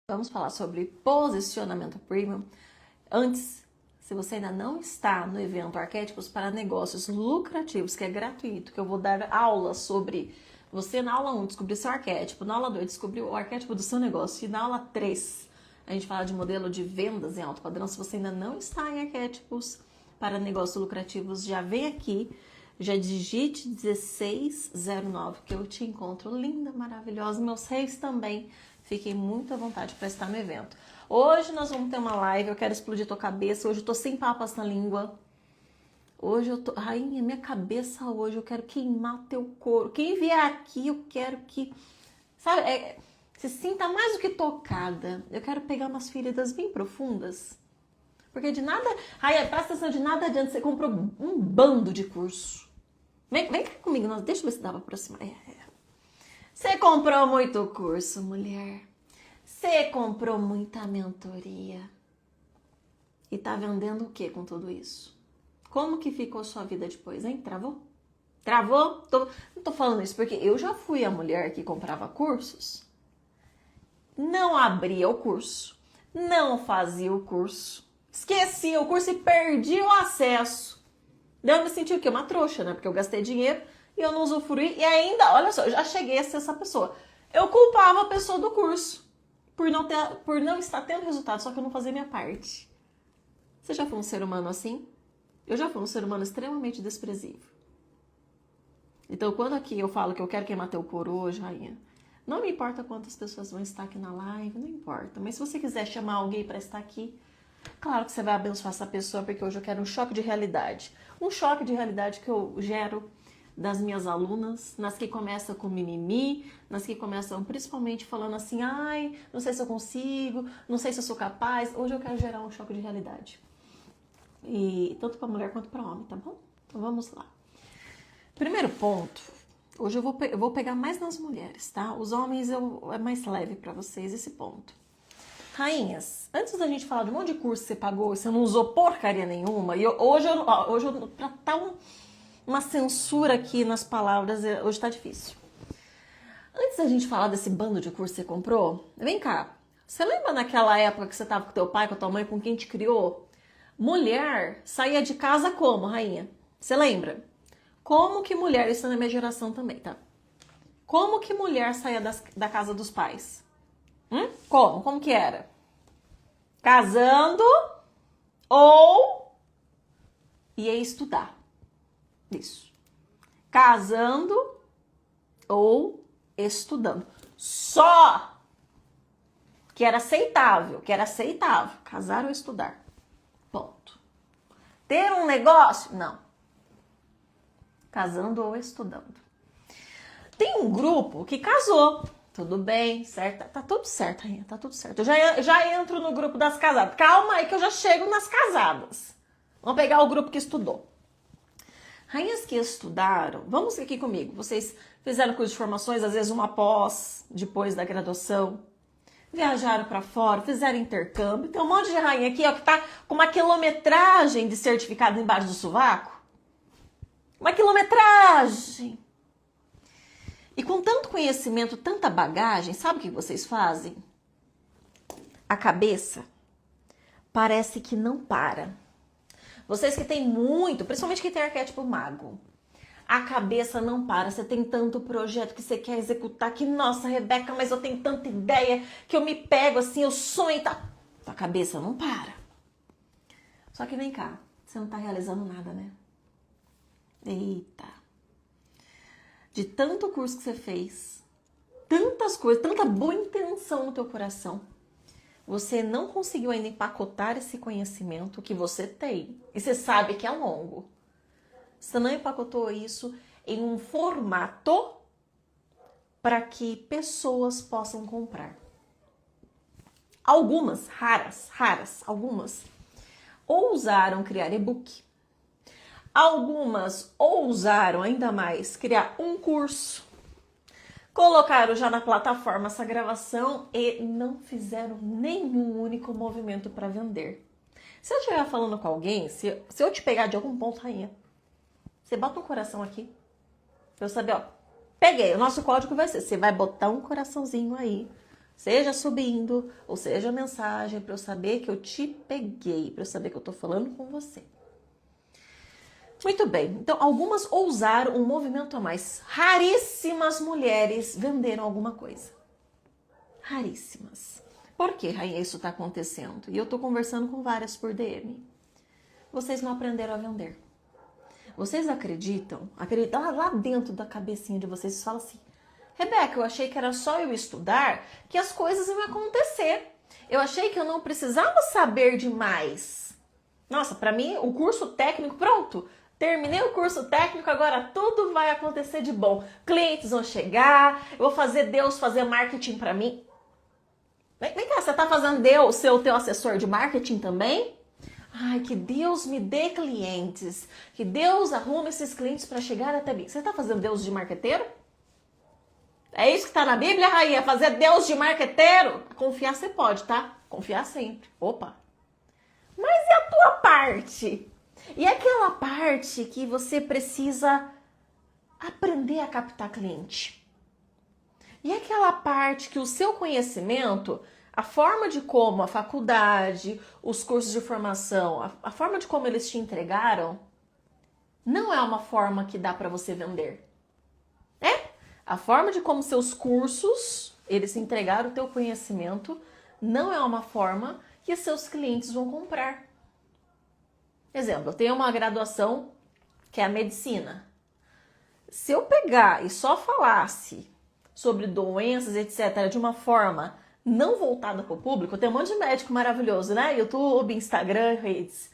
Vamos falar sobre posicionamento premium. Antes, se você ainda não está no evento Arquétipos para Negócios Lucrativos, que é gratuito, que eu vou dar aula sobre você na aula 1 descobrir seu arquétipo, na aula 2 descobrir o arquétipo do seu negócio e na aula 3 a gente fala de modelo de vendas em alto padrão. Se você ainda não está em Arquétipos para Negócios Lucrativos, já vem aqui, já digite 1609 que eu te encontro linda, maravilhosa, meus reis também. Fiquem muito à vontade para estar no evento. Hoje nós vamos ter uma live, eu quero explodir tua cabeça. Hoje eu tô sem papas na língua. Hoje eu tô... Rainha, minha cabeça hoje, eu quero queimar teu couro. Quem vier aqui, eu quero que... Sabe, se sinta mais do que tocada. Eu quero pegar umas feridas bem profundas. Porque de nada... Rainha, presta atenção, de nada adianta. Você comprou um bando de curso. Vem cá comigo, deixa eu ver se dá pra aproximar. Você comprou muito curso, mulher. Você comprou muita mentoria. E tá vendendo o que com tudo isso? Como que ficou sua vida depois, hein? Travou? Travou? Não tô falando isso porque eu já fui a mulher que comprava cursos. Não abria o curso. Não fazia o curso. Esquecia o curso e perdi o acesso. Daí eu me senti o quê? Uma trouxa, né? Porque eu gastei dinheiro e eu não usufruí. E ainda, olha só, eu já cheguei a ser essa pessoa. Eu culpava a pessoa do curso por não estar tendo resultado, só que eu não fazia minha parte. Você já foi um ser humano assim? Eu já fui um ser humano extremamente desprezível. Então, quando aqui eu falo que eu quero queimar teu couro hoje, rainha, não me importa quantas pessoas vão estar aqui na live, não importa. Mas se você quiser chamar alguém para estar aqui, claro que você vai abençoar essa pessoa, porque hoje eu quero um choque de realidade. Um choque de realidade que eu gero das minhas alunas, nas que começam com mimimi, nas que começam principalmente falando assim, ai, não sei se eu consigo, não sei se eu sou capaz. Hoje eu quero gerar um choque de realidade. E tanto para mulher quanto para homem, tá bom? Então vamos lá. Primeiro ponto, hoje eu vou pegar mais nas mulheres, tá? Os homens é mais leve para vocês esse ponto. Rainhas, antes da gente falar de um monte de curso que você pagou e você não usou porcaria nenhuma, e hoje pra tá uma censura aqui nas palavras, hoje tá difícil. Antes da gente falar desse bando de curso que você comprou, vem cá. Você lembra naquela época que você tava com teu pai, com a tua mãe, com quem te criou? Mulher saía de casa como, rainha? Você lembra? Como que mulher, isso é na minha geração também, tá? Como que mulher saía da casa dos pais? Como? Como que era? Casando ou ia estudar. Isso. Casando ou estudando. Só que era aceitável, casar ou estudar. Ponto. Ter um negócio? Não. Casando ou estudando. Tem um grupo que casou. Tudo bem, certo? Tá tudo certo, rainha, tá tudo certo. Eu já entro no grupo das casadas. Calma aí que eu já chego nas casadas. Vamos pegar o grupo que estudou. Rainhas que estudaram, vamos aqui comigo. Vocês fizeram curso de formações, às vezes uma pós, depois da graduação. Viajaram para fora, fizeram intercâmbio. Tem um monte de rainha aqui, ó, que tá com uma quilometragem de certificado embaixo do sovaco. Uma quilometragem. E com tanto conhecimento, tanta bagagem, sabe o que vocês fazem? A cabeça parece que não para. Vocês que têm muito, principalmente quem tem arquétipo mago, a cabeça não para. Você tem tanto projeto que você quer executar, que nossa, Rebeca, mas eu tenho tanta ideia que eu me pego assim, eu sonho e tá. A cabeça não para. Só que vem cá, você não tá realizando nada, né? Eita. De tanto curso que você fez, tantas coisas, tanta boa intenção no teu coração, você não conseguiu ainda empacotar esse conhecimento que você tem. E você sabe que é longo. Você não empacotou isso em um formato para que pessoas possam comprar. Algumas, raras, algumas, ousaram criar e-book. Algumas ousaram ainda mais criar um curso, colocaram já na plataforma essa gravação e não fizeram nenhum único movimento para vender. Se eu estiver falando com alguém, se eu te pegar de algum ponto, rainha, você bota um coração aqui, pra eu saber, ó, peguei, o nosso código vai ser, você vai botar um coraçãozinho aí Seja subindo, ou seja mensagem, para eu saber que eu te peguei, para eu saber que eu tô falando com você. Muito bem, então algumas ousaram um movimento a mais. Raríssimas mulheres venderam alguma coisa. Raríssimas. Por que, rainha, isso está acontecendo? E eu estou conversando com várias por DM. Vocês não aprenderam a vender. Vocês acreditam lá dentro da cabecinha de vocês, falam assim: Rebeca, eu achei que era só eu estudar que as coisas iam acontecer. Eu achei que eu não precisava saber demais. Nossa, para mim, o curso técnico, pronto. Terminei o curso técnico, agora tudo vai acontecer de bom. Clientes vão chegar, eu vou fazer Deus fazer marketing para mim. Vem cá, você tá fazendo Deus ser o teu assessor de marketing também? Ai, que Deus me dê clientes, que Deus arrume esses clientes para chegar até mim. Você tá fazendo Deus de marqueteiro? É isso que tá na Bíblia, rainha? Fazer Deus de marqueteiro? Confiar você pode, tá? Confiar sempre. Opa! Mas e a tua parte? E aquela parte que você precisa aprender a captar cliente? E aquela parte que o seu conhecimento, a forma de como a faculdade, os cursos de formação, a forma de como eles te entregaram, não é uma forma que dá para você vender. A forma de como seus cursos, eles entregaram o teu conhecimento, não é uma forma que seus clientes vão comprar. Exemplo, eu tenho uma graduação que é a medicina. Se eu pegar e só falasse sobre doenças, etc., de uma forma não voltada para o público, tem um monte de médico maravilhoso, né? YouTube, Instagram, redes.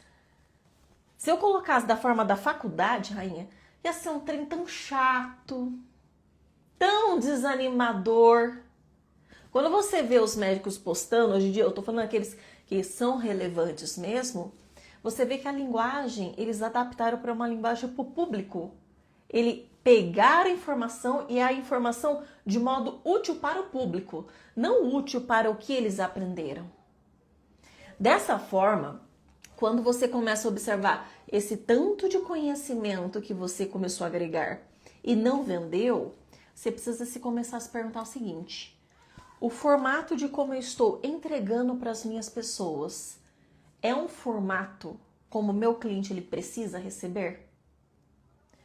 Se eu colocasse da forma da faculdade, rainha, ia ser um trem tão chato, tão desanimador. Quando você vê os médicos postando, hoje em dia eu tô falando aqueles que são relevantes mesmo, você vê que a linguagem, eles adaptaram para uma linguagem para o público. Ele pegar a informação e a informação de modo útil para o público, não útil para o que eles aprenderam. Dessa forma, quando você começa a observar esse tanto de conhecimento que você começou a agregar e não vendeu, você precisa começar a se perguntar o seguinte: o formato de como eu estou entregando para as minhas pessoas é um formato como o meu cliente ele precisa receber?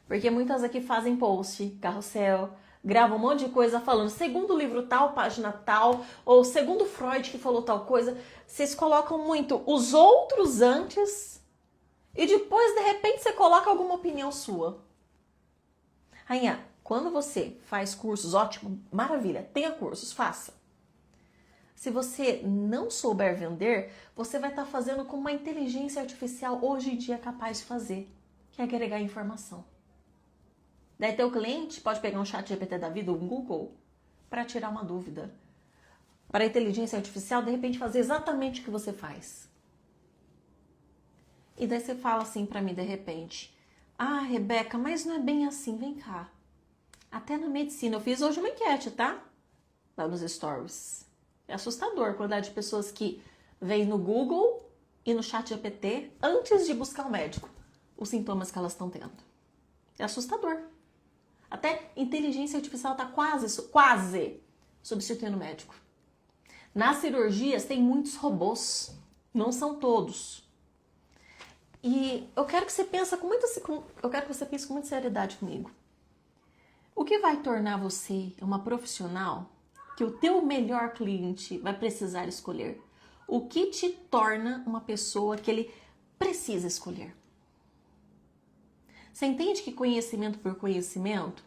Porque muitas aqui fazem post, carrossel, gravam um monte de coisa falando segundo o livro tal, página tal, ou segundo Freud que falou tal coisa. Vocês colocam muito os outros antes e depois, de repente, você coloca alguma opinião sua. Rainha, quando você faz cursos, ótimo, maravilha, tenha cursos, faça. Se você não souber vender, você vai estar fazendo como uma inteligência artificial hoje em dia é capaz de fazer, que é agregar informação. Daí teu cliente pode pegar um chat GPT da vida, um Google, para tirar uma dúvida. Para a inteligência artificial, de repente, fazer exatamente o que você faz. E daí você fala assim para mim, de repente: ah, Rebeca, mas não é bem assim, vem cá. Até na medicina, eu fiz hoje uma enquete, tá? Lá nos stories. É assustador a quantidade de pessoas que veem no Google e no chat GPT, antes de buscar um médico, os sintomas que elas estão tendo. É assustador. Até inteligência artificial está quase substituindo o médico. Nas cirurgias tem muitos robôs, não são todos. E eu quero que você pense com muita seriedade comigo. O que vai tornar você uma profissional que o teu melhor cliente vai precisar escolher? O que te torna uma pessoa que ele precisa escolher? Você entende que conhecimento por conhecimento,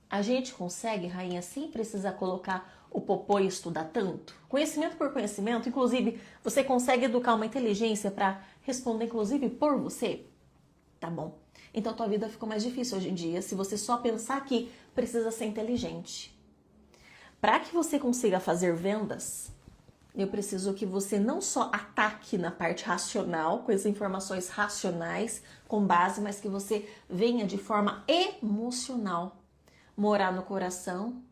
a gente consegue, rainha, sem precisar colocar o popô e estudar tanto? Conhecimento por conhecimento, inclusive, você consegue educar uma inteligência para responder, inclusive, por você? Tá bom. Então, a tua vida ficou mais difícil hoje em dia se você só pensar que precisa ser inteligente. Para que você consiga fazer vendas, eu preciso que você não só ataque na parte racional, com as informações racionais, com base, mas que você venha de forma emocional morar no coração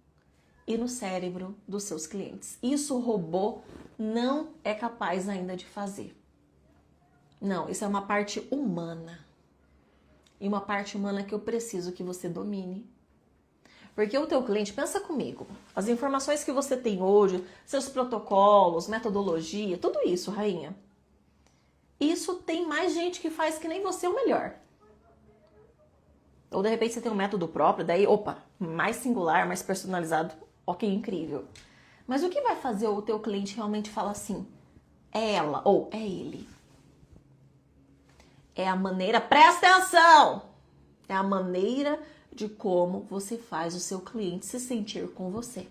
e no cérebro dos seus clientes. Isso o robô não é capaz ainda de fazer. Não, isso é uma parte humana. E uma parte humana que eu preciso que você domine. Porque o teu cliente, pensa comigo, as informações que você tem hoje, seus protocolos, metodologia, tudo isso, rainha. Isso tem mais gente que faz que nem você ou melhor. Ou de repente você tem um método próprio, daí, opa, mais singular, mais personalizado, ok, incrível. Mas o que vai fazer o teu cliente realmente falar assim, é ela ou é ele? É a maneira, presta atenção! É a maneira de como você faz o seu cliente se sentir com você.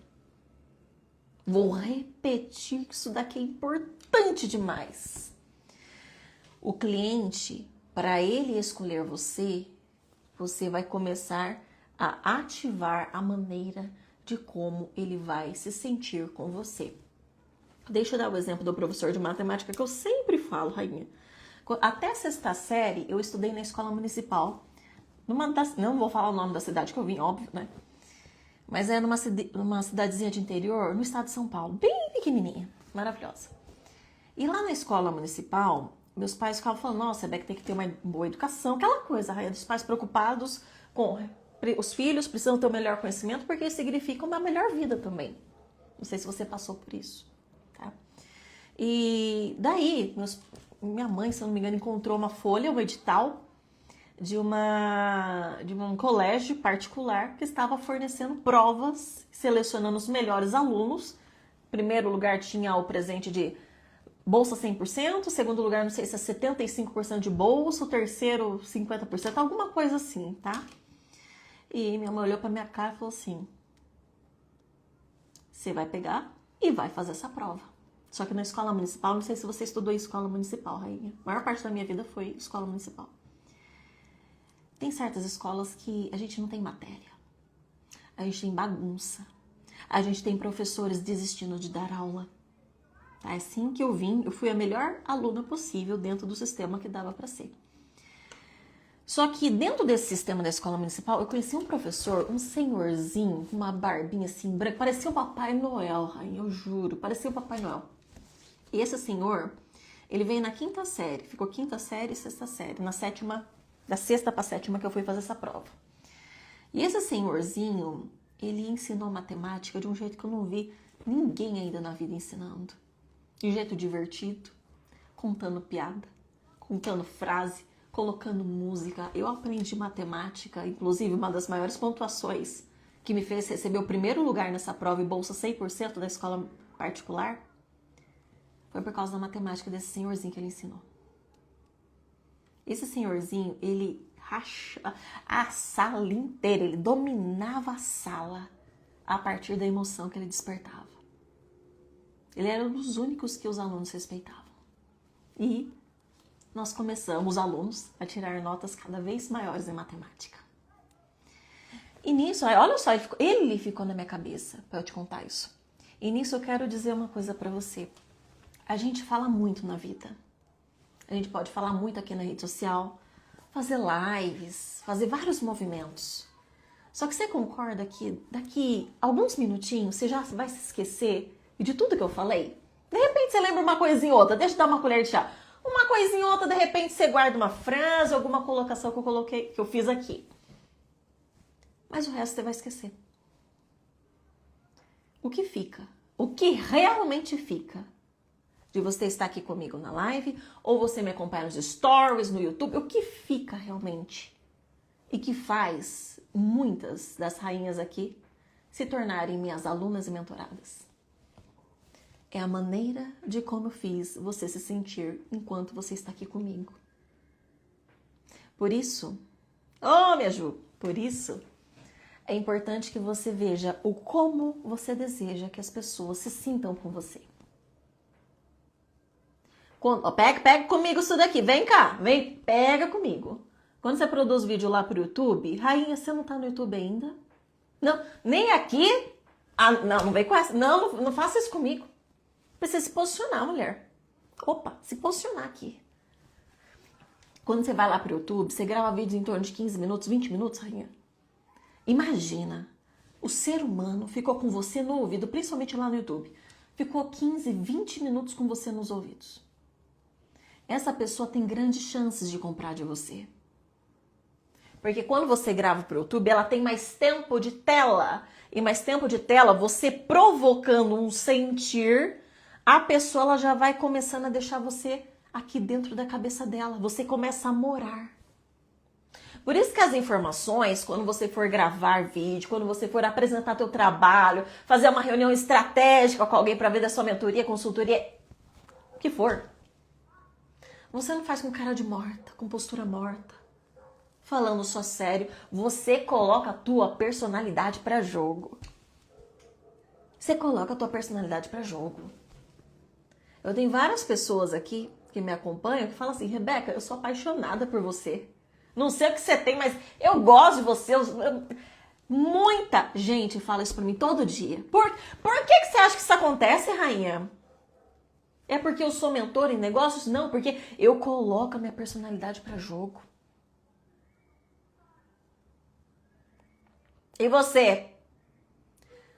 Vou repetir que isso daqui é importante demais. O cliente, para ele escolher você, você vai começar a ativar a maneira de como ele vai se sentir com você. Deixa eu dar o exemplo do professor de matemática que eu sempre falo, rainha. Até a sexta série eu estudei na escola municipal. Não vou falar o nome da cidade que eu vim, óbvio, né? Mas é numa cidadezinha de interior, no estado de São Paulo, bem pequenininha, maravilhosa. E lá na escola municipal, meus pais ficavam falando, nossa, Rebeca tem que ter uma boa educação, aquela coisa, rainha, dos pais preocupados com os filhos precisam ter o melhor conhecimento, porque isso significa uma melhor vida também. Não sei se você passou por isso, tá? E daí, minha mãe, se eu não me engano, encontrou uma folha, um edital de um colégio particular que estava fornecendo provas, selecionando os melhores alunos. Em primeiro lugar tinha o presente de bolsa 100%, segundo lugar não sei se é 75% de bolsa, o terceiro 50%, alguma coisa assim, tá? E minha mãe olhou pra minha cara e falou assim, você vai pegar e vai fazer essa prova. Só que na escola municipal, não sei se você estudou em escola municipal, rainha. A maior parte da minha vida foi escola municipal. Tem certas escolas que a gente não tem matéria. A gente tem bagunça. A gente tem professores desistindo de dar aula. É assim que eu fui a melhor aluna possível dentro do sistema que dava para ser. Só que dentro desse sistema da escola municipal, eu conheci um professor, um senhorzinho, com uma barbinha assim branca, parecia o Papai Noel, rainha, eu juro, parecia o Papai Noel. E esse senhor, ele veio na quinta série, ficou quinta série e sexta série, na sétima, da sexta para sétima que eu fui fazer essa prova. E esse senhorzinho, ele ensinou matemática de um jeito que eu não vi ninguém ainda na vida ensinando. De um jeito divertido, contando piada, contando frase, colocando música. Eu aprendi matemática, inclusive uma das maiores pontuações que me fez receber o primeiro lugar nessa prova e bolsa 100% da escola particular, foi por causa da matemática desse senhorzinho que ele ensinou. Esse senhorzinho, ele rachava a sala inteira, ele dominava a sala a partir da emoção que ele despertava. Ele era um dos únicos que os alunos respeitavam. E nós começamos, os alunos, a tirar notas cada vez maiores em matemática. E nisso, olha só, ele ficou na minha cabeça para eu te contar isso. E nisso eu quero dizer uma coisa para você. A gente fala muito na vida. A gente pode falar muito aqui na rede social, fazer lives, fazer vários movimentos. Só que você concorda que daqui a alguns minutinhos você já vai se esquecer de tudo que eu falei? De repente você lembra uma coisinha ou outra, deixa eu dar uma colher de chá. Uma coisinha ou outra, de repente você guarda uma frase, alguma colocação que eu fiz aqui. Mas o resto você vai esquecer. O que fica? O que realmente fica? De você estar aqui comigo na live, ou você me acompanha nos stories, no YouTube, o que fica realmente? E que faz muitas das rainhas aqui se tornarem minhas alunas e mentoradas. É a maneira de como eu fiz você se sentir enquanto você está aqui comigo. Por isso, minha Ju, por isso, é importante que você veja o como você deseja que as pessoas se sintam com você. Pega comigo isso daqui, vem cá, vem, pega comigo. Quando você produz vídeo lá pro YouTube, rainha, você não tá no YouTube ainda? Não, nem aqui? Não vem com essa, não faça isso comigo. Precisa se posicionar, mulher. Opa, se posicionar aqui. Quando você vai lá pro YouTube, você grava vídeos em torno de 15 minutos, 20 minutos, rainha. Imagina, o ser humano ficou com você no ouvido, principalmente lá no YouTube. Ficou 15, 20 minutos com você nos ouvidos. Essa pessoa tem grandes chances de comprar de você. Porque quando você grava pro YouTube, ela tem mais tempo de tela. E mais tempo de tela, você provocando um sentir, a pessoa ela já vai começando a deixar você aqui dentro da cabeça dela. Você começa a morar. Por isso que as informações, quando você for gravar vídeo, quando você for apresentar teu trabalho, fazer uma reunião estratégica com alguém para ver da sua mentoria, consultoria, o que for, você não faz com cara de morta, com postura morta, falando só sério. Você coloca a tua personalidade para jogo. Você coloca a tua personalidade para jogo. Eu tenho várias pessoas aqui que me acompanham que falam assim, Rebeca, eu sou apaixonada por você. Não sei o que você tem, mas eu gosto de você. Muita gente fala isso pra mim todo dia. Por que você acha que isso acontece, rainha? É porque eu sou mentora em negócios? Não, porque eu coloco a minha personalidade pra jogo. E você?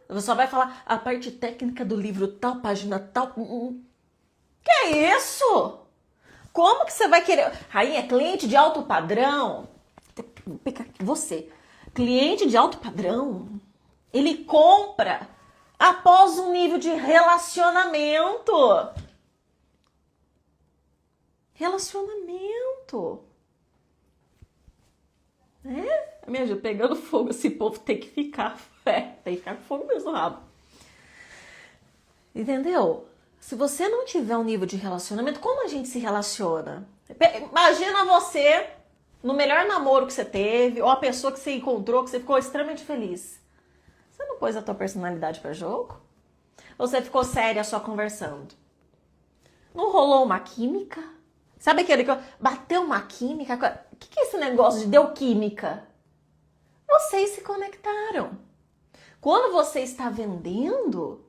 Você só vai falar a parte técnica do livro tal, página tal. Que é isso? Como que você vai querer... Rainha, cliente de alto padrão... Você, cliente de alto padrão, ele compra após um nível de relacionamento. Relacionamento. Me ajuda, pegando fogo, esse povo tem que ficar... tem que ficar com fogo mesmo no rabo. Entendeu? Se você não tiver um nível de relacionamento, como a gente se relaciona? Imagina você no melhor namoro que você teve, ou a pessoa que você encontrou, que você ficou extremamente feliz. Você não pôs a tua personalidade para jogo? Ou você ficou séria só conversando? Não rolou uma química? Sabe aquele que bateu uma química? O que é esse negócio de deu química? Vocês se conectaram. Quando você está vendendo...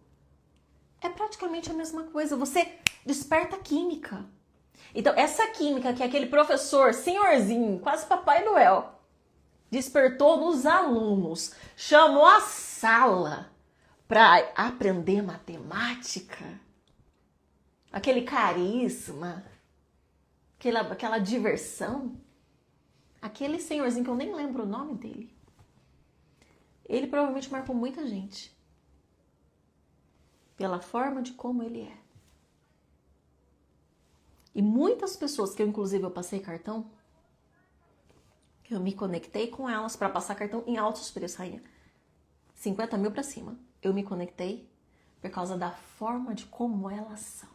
é praticamente a mesma coisa. Você desperta química. Então, essa química que aquele professor, senhorzinho, quase Papai Noel, despertou nos alunos, chamou a sala para aprender matemática, aquele carisma, aquela diversão, aquele senhorzinho que eu nem lembro o nome dele, ele provavelmente marcou muita gente. Pela forma de como ele é. E muitas pessoas que eu, inclusive, eu passei cartão, eu me conectei com elas para passar cartão em altos preços, rainha. 50 mil para cima. Eu me conectei por causa da forma de como elas são.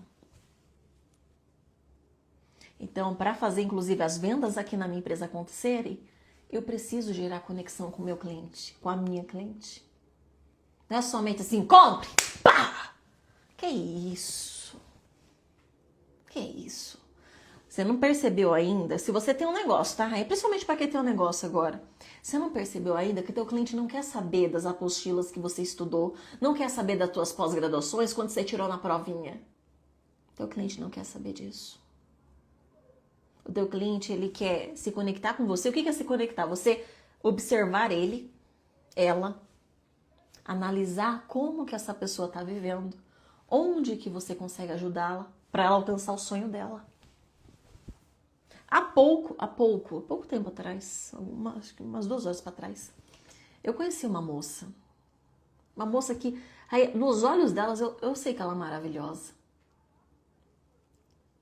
Então, para fazer, inclusive, as vendas aqui na minha empresa acontecerem, eu preciso gerar conexão com o meu cliente, com a minha cliente. Não é somente assim, compre, pá! Que isso? Que isso? Você não percebeu ainda? Se você tem um negócio, tá? É principalmente para quem tem um negócio agora. Você não percebeu ainda que teu cliente não quer saber das apostilas que você estudou, não quer saber das tuas pós-graduações quando você tirou na provinha. Teu cliente não quer saber disso. O teu cliente, ele quer se conectar com você. O que é se conectar? Você observar ele, ela, analisar como que essa pessoa está vivendo, onde que você consegue ajudá-la para ela alcançar o sonho dela. Há pouco tempo atrás, acho que umas 2 horas para trás, eu conheci uma moça que, aí, nos olhos delas, eu sei que ela é maravilhosa.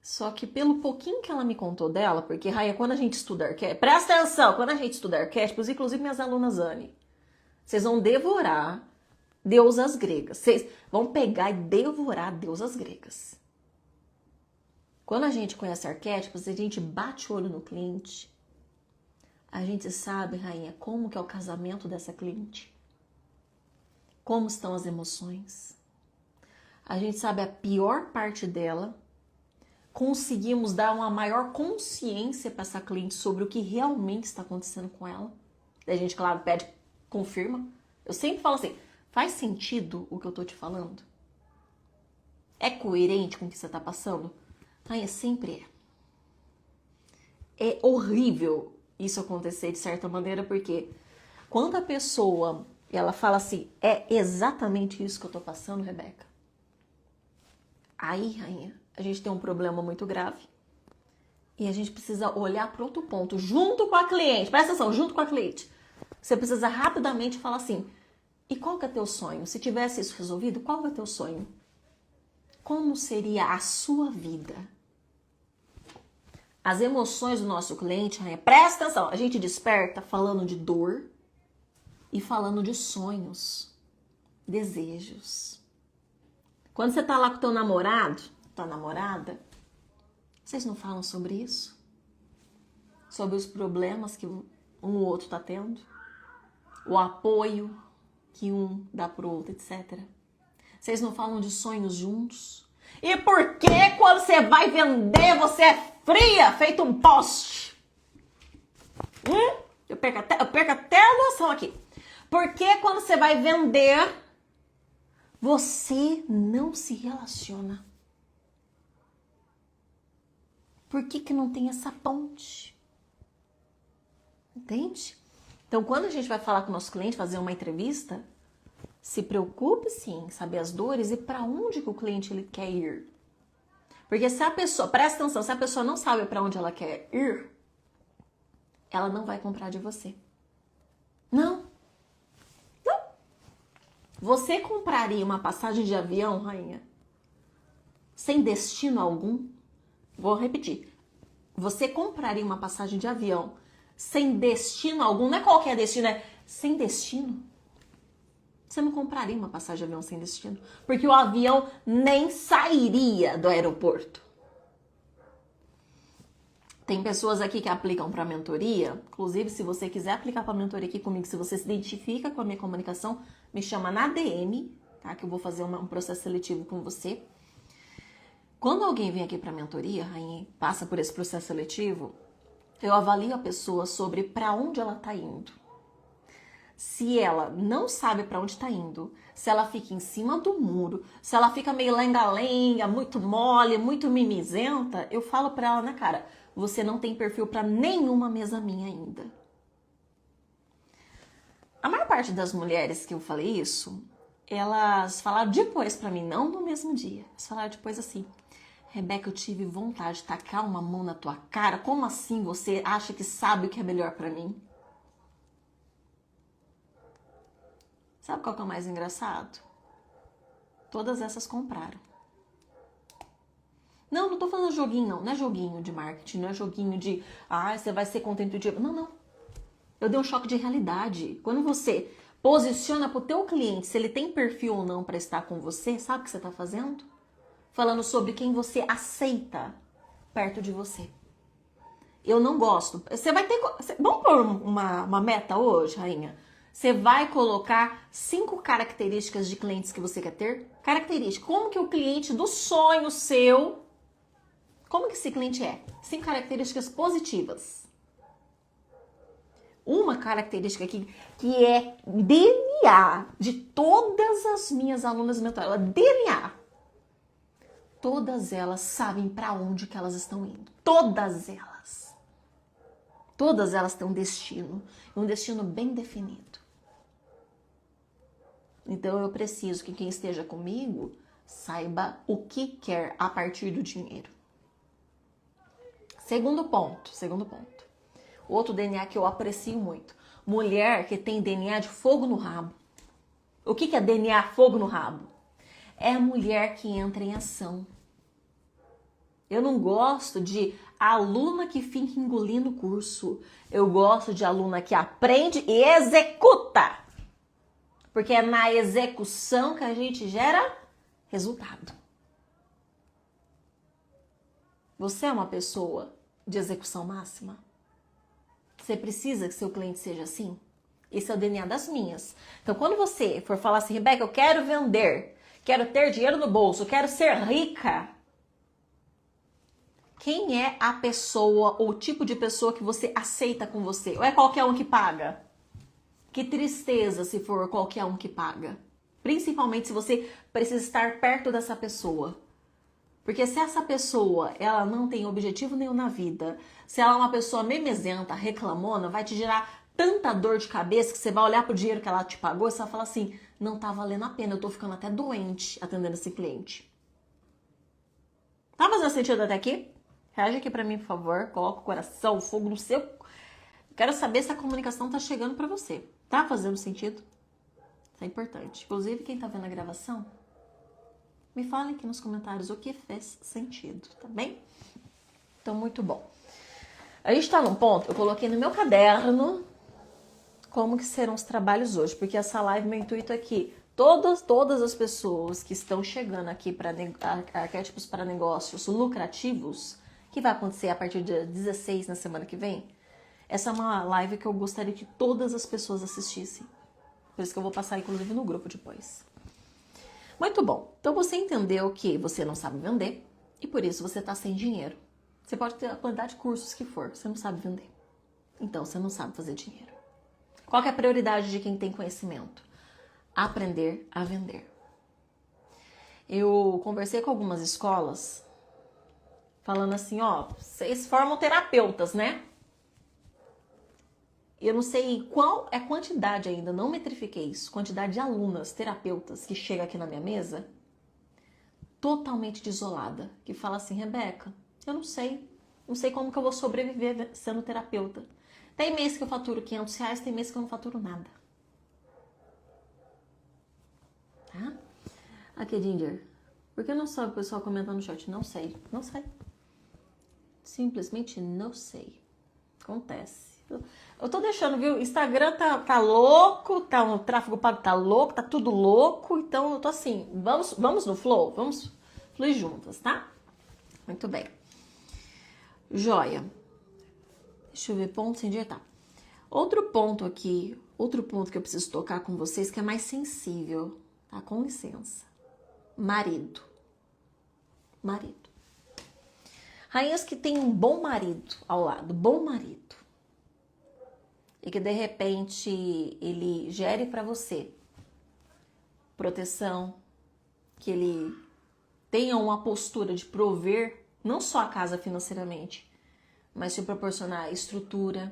Só que pelo pouquinho que ela me contou dela, porque, Raia, quando a gente estuda arquétipos, presta atenção, quando a gente estuda arquétipos, inclusive minhas alunas Anne, vocês vão devorar deusas gregas. Vocês vão pegar e devorar deusas gregas. Quando a gente conhece arquétipos, a gente bate o olho no cliente, a gente sabe, rainha, como que é o casamento dessa cliente, como estão as emoções. A gente sabe a pior parte dela, conseguimos dar uma maior consciência para essa cliente sobre o que realmente está acontecendo com ela. Daí a gente, claro, pede, confirma. Eu sempre falo assim, faz sentido o que eu tô te falando? É coerente com o que você tá passando? Rainha, sempre é. É horrível isso acontecer de certa maneira, porque quando a pessoa, ela fala assim, é exatamente isso que eu tô passando, Rebeca. Aí, rainha, a gente tem um problema muito grave E a gente precisa olhar para outro ponto, junto com a cliente. Presta atenção, junto com a cliente. Você precisa rapidamente falar assim, e qual que é teu sonho? Se tivesse isso resolvido, qual é teu sonho? Como seria a sua vida? As emoções do nosso cliente, presta atenção, a gente desperta falando de dor e falando de sonhos, desejos. Quando você tá lá com teu namorado, tua namorada, vocês não falam sobre isso? Sobre os problemas que um ou outro tá tendo? O apoio que um dá pro outro, etc. Vocês não falam de sonhos juntos? E por que quando você vai vender, você é fria, feito um poste? Eu perco até a noção aqui. Por que quando você vai vender, você não se relaciona? Por que não tem essa ponte? Entende? Então, quando a gente vai falar com o nosso cliente, fazer uma entrevista, se preocupe sim em saber as dores e para onde que o cliente ele quer ir. Porque se a pessoa, presta atenção, se a pessoa não sabe para onde ela quer ir, ela não vai comprar de você. Não. Você compraria uma passagem de avião, rainha, sem destino algum? Vou repetir. Você compraria uma passagem de avião sem destino algum? Não é qualquer destino, é sem destino. Você não compraria uma passagem de avião sem destino, porque o avião nem sairia do aeroporto. Tem pessoas aqui que aplicam para mentoria. Inclusive, se você quiser aplicar para mentoria aqui comigo, se você se identifica com a minha comunicação, me chama na DM, tá? Que eu vou fazer um processo seletivo com você. Quando alguém vem aqui para mentoria, rainha, passa por esse processo seletivo, eu avalio a pessoa sobre para onde ela está indo. Se ela não sabe para onde está indo, se ela fica em cima do muro, se ela fica meio lenga-lenga, muito mole, muito mimizenta, eu falo para ela na cara, você não tem perfil para nenhuma mesa minha ainda. A maior parte das mulheres que eu falei isso, elas falaram depois para mim, não no mesmo dia. Elas falaram depois assim, Rebeca, eu tive vontade de tacar uma mão na tua cara. Como assim você acha que sabe o que é melhor para mim? Sabe qual que é o mais engraçado? Todas essas compraram. Não tô falando joguinho, não. Não é joguinho de marketing, não é joguinho de, você vai ser conta intuitiva. Não. Eu dei um choque de realidade. Quando você posiciona pro teu cliente se ele tem perfil ou não para estar com você, sabe o que você tá fazendo? Falando sobre quem você aceita perto de você. Eu não gosto. Você vai ter... Vamos pôr uma meta hoje, rainha? Você vai colocar 5 características de clientes que você quer ter? Características. Como que o cliente do sonho seu... Como que esse cliente é? 5 características positivas. Uma característica aqui que é DNA de todas as minhas alunas mentoradas. DNA. Todas elas sabem para onde que elas estão indo. Todas elas. Todas elas têm um destino bem definido. Então eu preciso que quem esteja comigo saiba o que quer a partir do dinheiro. Segundo ponto. Outro DNA que eu aprecio muito. Mulher que tem DNA de fogo no rabo. O que é DNA fogo no rabo? É a mulher que entra em ação. Eu não gosto de aluna que fica engolindo o curso. Eu gosto de aluna que aprende e executa. Porque é na execução que a gente gera resultado. Você é uma pessoa de execução máxima? Você precisa que seu cliente seja assim? Esse é o DNA das minhas. Então, quando você for falar assim, Rebeca, eu quero vender, quero ter dinheiro no bolso, quero ser rica. Quem é a pessoa ou o tipo de pessoa que você aceita com você? Ou é qualquer um que paga? Que tristeza se for qualquer um que paga. Principalmente se você precisa estar perto dessa pessoa. Porque se essa pessoa, ela não tem objetivo nenhum na vida, se ela é uma pessoa memezenta, reclamona, vai te gerar tanta dor de cabeça que você vai olhar pro dinheiro que ela te pagou e você vai falar assim, não tá valendo a pena, eu tô ficando até doente atendendo esse cliente. Tá fazendo sentido até aqui? Reage aqui pra mim, por favor. Coloca o coração, o fogo no seu. Quero saber se a comunicação tá chegando pra você. Tá fazendo sentido? Isso é importante. Inclusive, quem tá vendo a gravação, me fala aqui nos comentários o que fez sentido, tá bem? Então, muito bom. A gente tá num ponto, eu coloquei no meu caderno como que serão os trabalhos hoje, porque essa live, meu intuito é que todas as pessoas que estão chegando aqui para arquétipos para negócios lucrativos, que vai acontecer a partir do dia 16 na semana que vem, essa é uma live que eu gostaria que todas as pessoas assistissem. Por isso que eu vou passar, inclusive, no grupo depois. Muito bom. Então, você entendeu que você não sabe vender e por isso você está sem dinheiro. Você pode ter a quantidade de cursos que for, você não sabe vender. Então, você não sabe fazer dinheiro. Qual que é a prioridade de quem tem conhecimento? Aprender a vender. Eu conversei com algumas escolas falando assim, ó, vocês formam terapeutas, né? Eu não sei qual é a quantidade ainda, não metrifiquei isso, quantidade de alunas, terapeutas que chega aqui na minha mesa totalmente desolada, que fala assim, Rebeca, eu não sei como que eu vou sobreviver sendo terapeuta. Tem mês que eu faturo R$500, tem mês que eu não faturo nada. Tá? Aqui, Ginger, por que não sabe o pessoal comentando no chat? Não sei. Simplesmente não sei. Acontece. Eu tô deixando, viu? Instagram tá louco, o tráfego pago tá louco, tá tudo louco. Então eu tô assim, vamos no flow? Vamos fluir juntas, tá? Muito bem. Joia. Deixa eu ver, ponto sem digitar. Outro ponto aqui, outro ponto que eu preciso tocar com vocês, que é mais sensível, tá? Com licença. Marido. Rainhas que têm um bom marido ao lado, bom marido. E que de repente ele gere para você proteção, que ele tenha uma postura de prover não só a casa financeiramente, mas te proporcionar estrutura,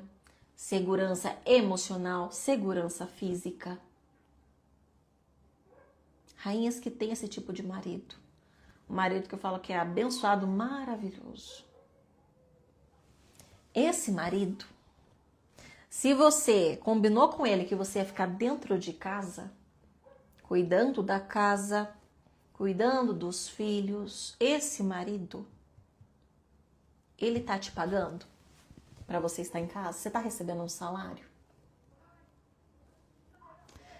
segurança emocional, segurança física. Rainhas que têm esse tipo de marido. Um marido que eu falo que é abençoado, maravilhoso. Esse marido, se você combinou com ele que você ia ficar dentro de casa, cuidando da casa, cuidando dos filhos, esse marido, ele tá te pagando para você estar em casa? Você tá recebendo um salário?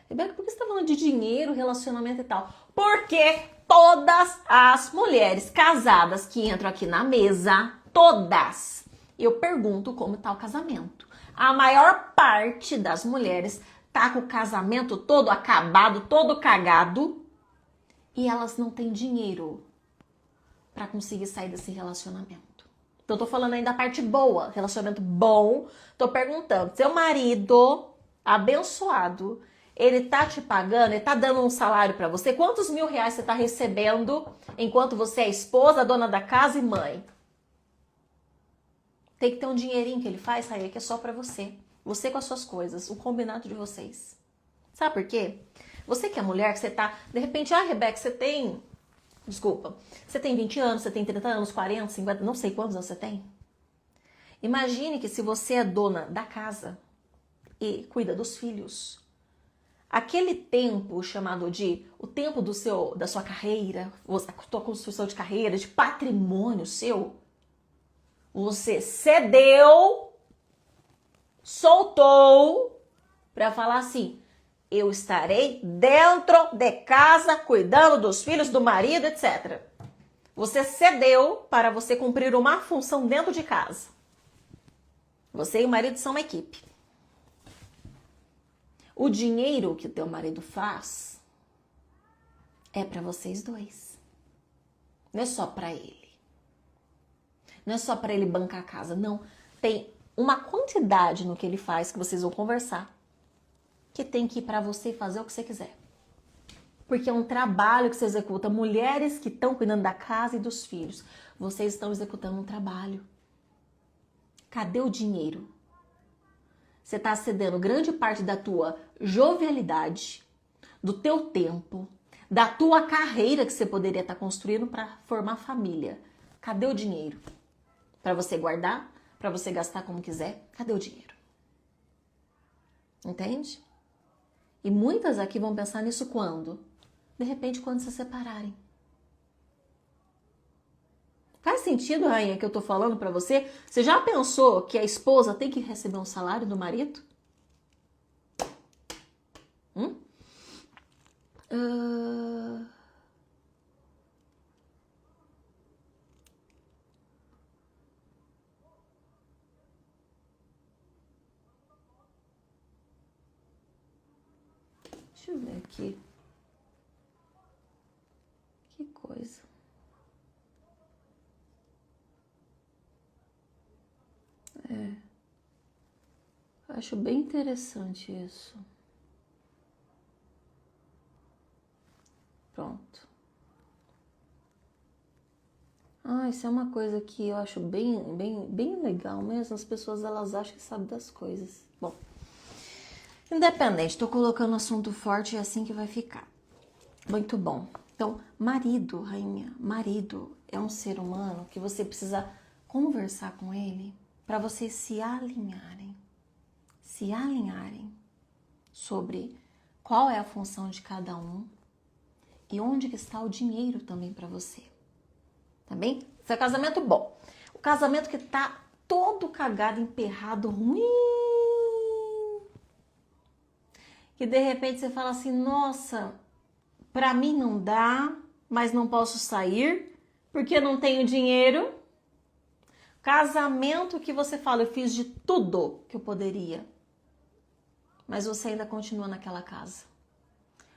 Rebeca, por que você tá falando de dinheiro, relacionamento e tal? Porque todas as mulheres casadas que entram aqui na mesa, todas, eu pergunto como tá o casamento. A maior parte das mulheres tá com o casamento todo acabado, todo cagado, e elas não têm dinheiro para conseguir sair desse relacionamento. Então, eu tô falando aí da parte boa, relacionamento bom. Tô perguntando, seu marido abençoado, ele tá te pagando, ele tá dando um salário para você? Quantos R$1.000 você tá recebendo enquanto você é esposa, dona da casa e mãe? Tem que ter um dinheirinho que ele faz, Raia, que é só para você. Você com as suas coisas, o combinado de vocês. Sabe por quê? Você que é mulher, que você tá, de repente, Rebeca, você tem 20 anos, você tem 30 anos, 40, 50, não sei quantos anos você tem. Imagine que se você é dona da casa e cuida dos filhos, aquele tempo chamado de o tempo da sua carreira, a tua construção de carreira, de patrimônio seu, você cedeu, soltou para falar assim, eu estarei dentro de casa, cuidando dos filhos, do marido, etc. Você cedeu para você cumprir uma função dentro de casa. Você e o marido são uma equipe. O dinheiro que o teu marido faz é para vocês dois. Não é só para ele. Não é só para ele bancar a casa, não. Tem uma quantidade no que ele faz que vocês vão conversar, que tem que ir para você fazer o que você quiser. Porque é um trabalho que você executa. Mulheres que estão cuidando da casa e dos filhos, vocês estão executando um trabalho. Cadê o dinheiro? Você está cedendo grande parte da tua jovialidade, do teu tempo, da tua carreira que você poderia estar construindo para formar família. Cadê o dinheiro? Para você guardar, para você gastar como quiser. Cadê o dinheiro? Entende? E muitas aqui vão pensar nisso quando? De repente, quando se separarem. Faz sentido, rainha, que eu tô falando pra você? Você já pensou que a esposa tem que receber um salário do marido? Ah, deixa eu ver aqui. Que coisa. Acho bem interessante isso. Pronto. Isso é uma coisa que eu acho bem legal mesmo. As pessoas, elas acham que sabem das coisas. Bom, independente, tô colocando assunto forte e é assim que vai ficar. Muito bom. Então, marido, rainha, marido é um ser humano que você precisa conversar com ele para vocês se alinharem sobre qual é a função de cada um e onde que está o dinheiro também para você. Tá bem? Isso é casamento bom. O casamento que tá todo cagado, emperrado, ruim. Que de repente você fala assim, nossa, pra mim não dá, mas não posso sair porque não tenho dinheiro. Casamento que você fala, eu fiz de tudo que eu poderia, mas você ainda continua naquela casa.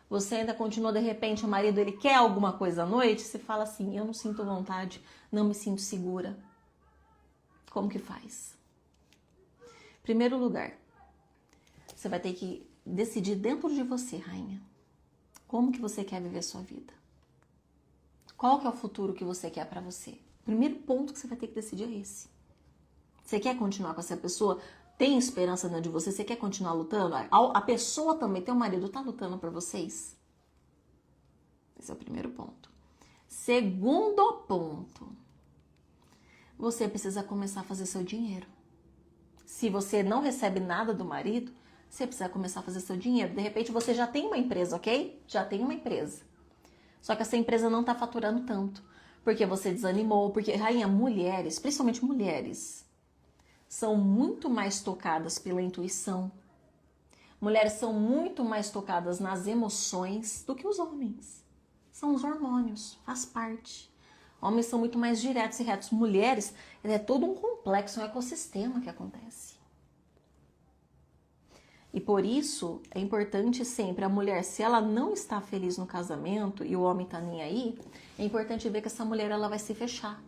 Você ainda continua, de repente, o marido, ele quer alguma coisa à noite, você fala assim, eu não sinto vontade, não me sinto segura. Como que faz? Primeiro lugar, você vai ter que decidir dentro de você, rainha, como que você quer viver sua vida. Qual que é o futuro que você quer para você? O primeiro ponto que você vai ter que decidir é esse. Você quer continuar com essa pessoa? Tem esperança dentro de você? Você quer continuar lutando? A pessoa também, teu marido, tá lutando por vocês? Esse é o primeiro ponto. Segundo ponto, você precisa começar a fazer seu dinheiro. Se você não recebe nada do marido, você precisa começar a fazer seu dinheiro. De repente você já tem uma empresa, ok? Já tem uma empresa. Só que essa empresa não tá faturando tanto. Porque você desanimou, porque, rainha, mulheres, principalmente mulheres, são muito mais tocadas pela intuição. Mulheres são muito mais tocadas nas emoções do que os homens. São os hormônios, faz parte. Homens são muito mais diretos e retos. Mulheres, é todo um complexo, um ecossistema que acontece. E por isso, é importante sempre a mulher, se ela não está feliz no casamento e o homem tá nem aí, é importante ver que essa mulher ela vai se fechar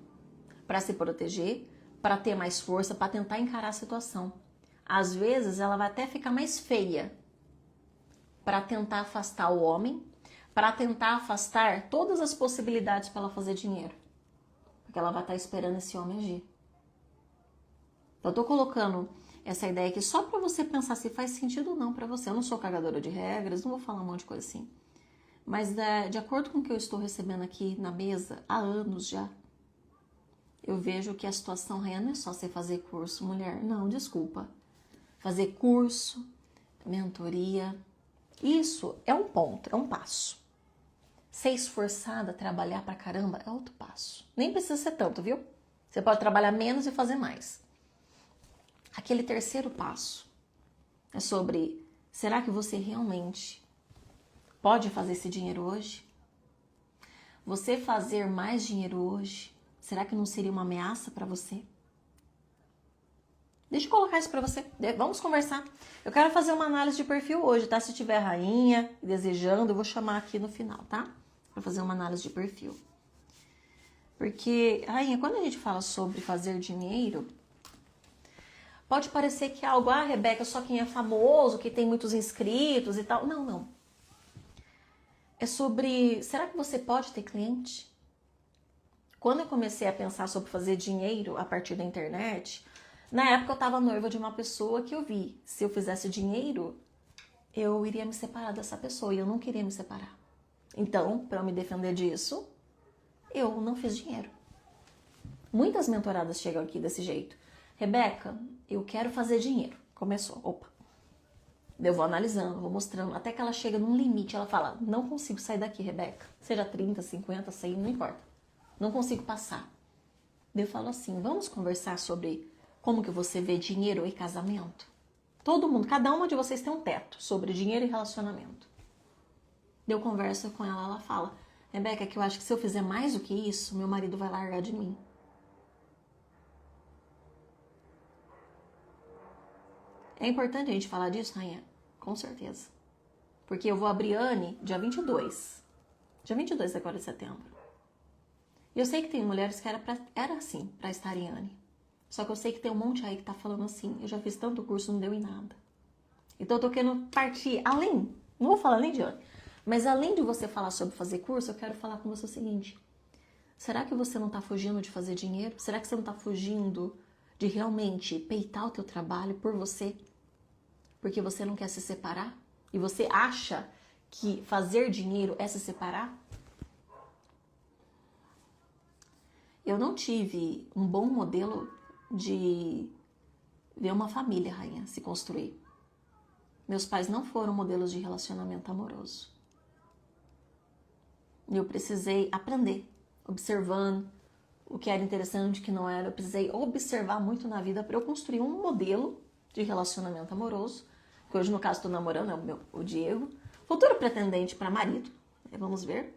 para se proteger, para ter mais força, para tentar encarar a situação. Às vezes, ela vai até ficar mais feia para tentar afastar o homem, para tentar afastar todas as possibilidades para ela fazer dinheiro. Porque ela vai estar esperando esse homem agir. Então, eu tô colocando essa ideia aqui só para você pensar se faz sentido ou não para você. Eu não sou cagadora de regras, não vou falar um monte de coisa assim. Mas de acordo com o que eu estou recebendo aqui na mesa, há anos já, eu vejo que a situação real não é só você fazer curso, mulher. Não, desculpa. Fazer curso, mentoria, isso é um ponto, é um passo. Ser esforçada, trabalhar pra caramba, é outro passo. Nem precisa ser tanto, viu? Você pode trabalhar menos e fazer mais. Aquele terceiro passo é sobre, será que você realmente pode fazer esse dinheiro hoje? Você fazer mais dinheiro hoje, será que não seria uma ameaça para você? Deixa eu colocar isso para você. Vamos conversar. Eu quero fazer uma análise de perfil hoje, tá? Se tiver rainha desejando, eu vou chamar aqui no final, tá? Para fazer uma análise de perfil. Porque, rainha, quando a gente fala sobre fazer dinheiro, pode parecer que é algo, Rebeca, só quem é famoso, que tem muitos inscritos e tal. Não, não. É sobre, será que você pode ter cliente? Quando eu comecei a pensar sobre fazer dinheiro a partir da internet, na época eu estava noiva de uma pessoa que eu vi, se eu fizesse dinheiro, eu iria me separar dessa pessoa e eu não queria me separar. Então, para eu me defender disso, eu não fiz dinheiro. Muitas mentoradas chegam aqui desse jeito. Rebeca, eu quero fazer dinheiro. Começou, opa. Eu vou analisando, vou mostrando, até que ela chega num limite. Ela fala, não consigo sair daqui, Rebeca. Seja 30, 50, 100, não importa. Não consigo passar. Eu falo assim, vamos conversar sobre como que você vê dinheiro e casamento? Todo mundo, cada uma de vocês tem um teto sobre dinheiro e relacionamento. Eu converso com ela, ela fala, Rebeca, que eu acho que se eu fizer mais do que isso, meu marido vai largar de mim. É importante a gente falar disso, Rainha? Com certeza. Porque eu vou abrir Anne dia 22. Dia 22 agora de setembro. E eu sei que tem mulheres que era assim, pra estar em Anne. Só que eu sei que tem um monte aí que tá falando assim, eu já fiz tanto curso, não deu em nada. Então eu tô querendo partir além, não vou falar nem de Anne, mas além de você falar sobre fazer curso, eu quero falar com você o seguinte. Será que você não tá fugindo de fazer dinheiro? Será que você não tá fugindo de realmente peitar o teu trabalho por você? Porque você não quer se separar? E você acha que fazer dinheiro é se separar? Eu não tive um bom modelo de ver uma família, Rainha, se construir. Meus pais não foram modelos de relacionamento amoroso. Eu precisei aprender, observando o que era interessante e o que não era. Eu precisei observar muito na vida para eu construir um modelo de relacionamento amoroso, que hoje, no caso, estou namorando, é o Diego, futuro pretendente para marido, vamos ver.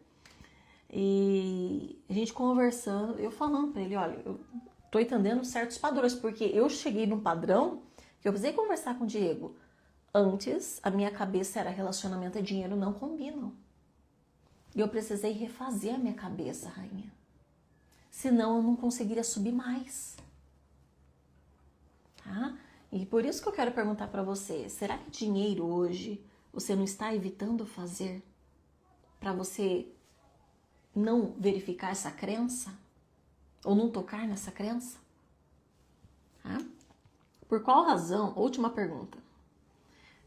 E a gente conversando, eu falando para ele, olha, eu tô entendendo certos padrões, porque eu cheguei num padrão que eu precisei conversar com o Diego. Antes, a minha cabeça era relacionamento e dinheiro não combinam. E eu precisei refazer a minha cabeça, Rainha. Senão eu não conseguiria subir mais. Tá? E por isso que eu quero perguntar para você, será que dinheiro hoje você não está evitando fazer para você não verificar essa crença? Ou não tocar nessa crença? Tá? Por qual razão, última pergunta,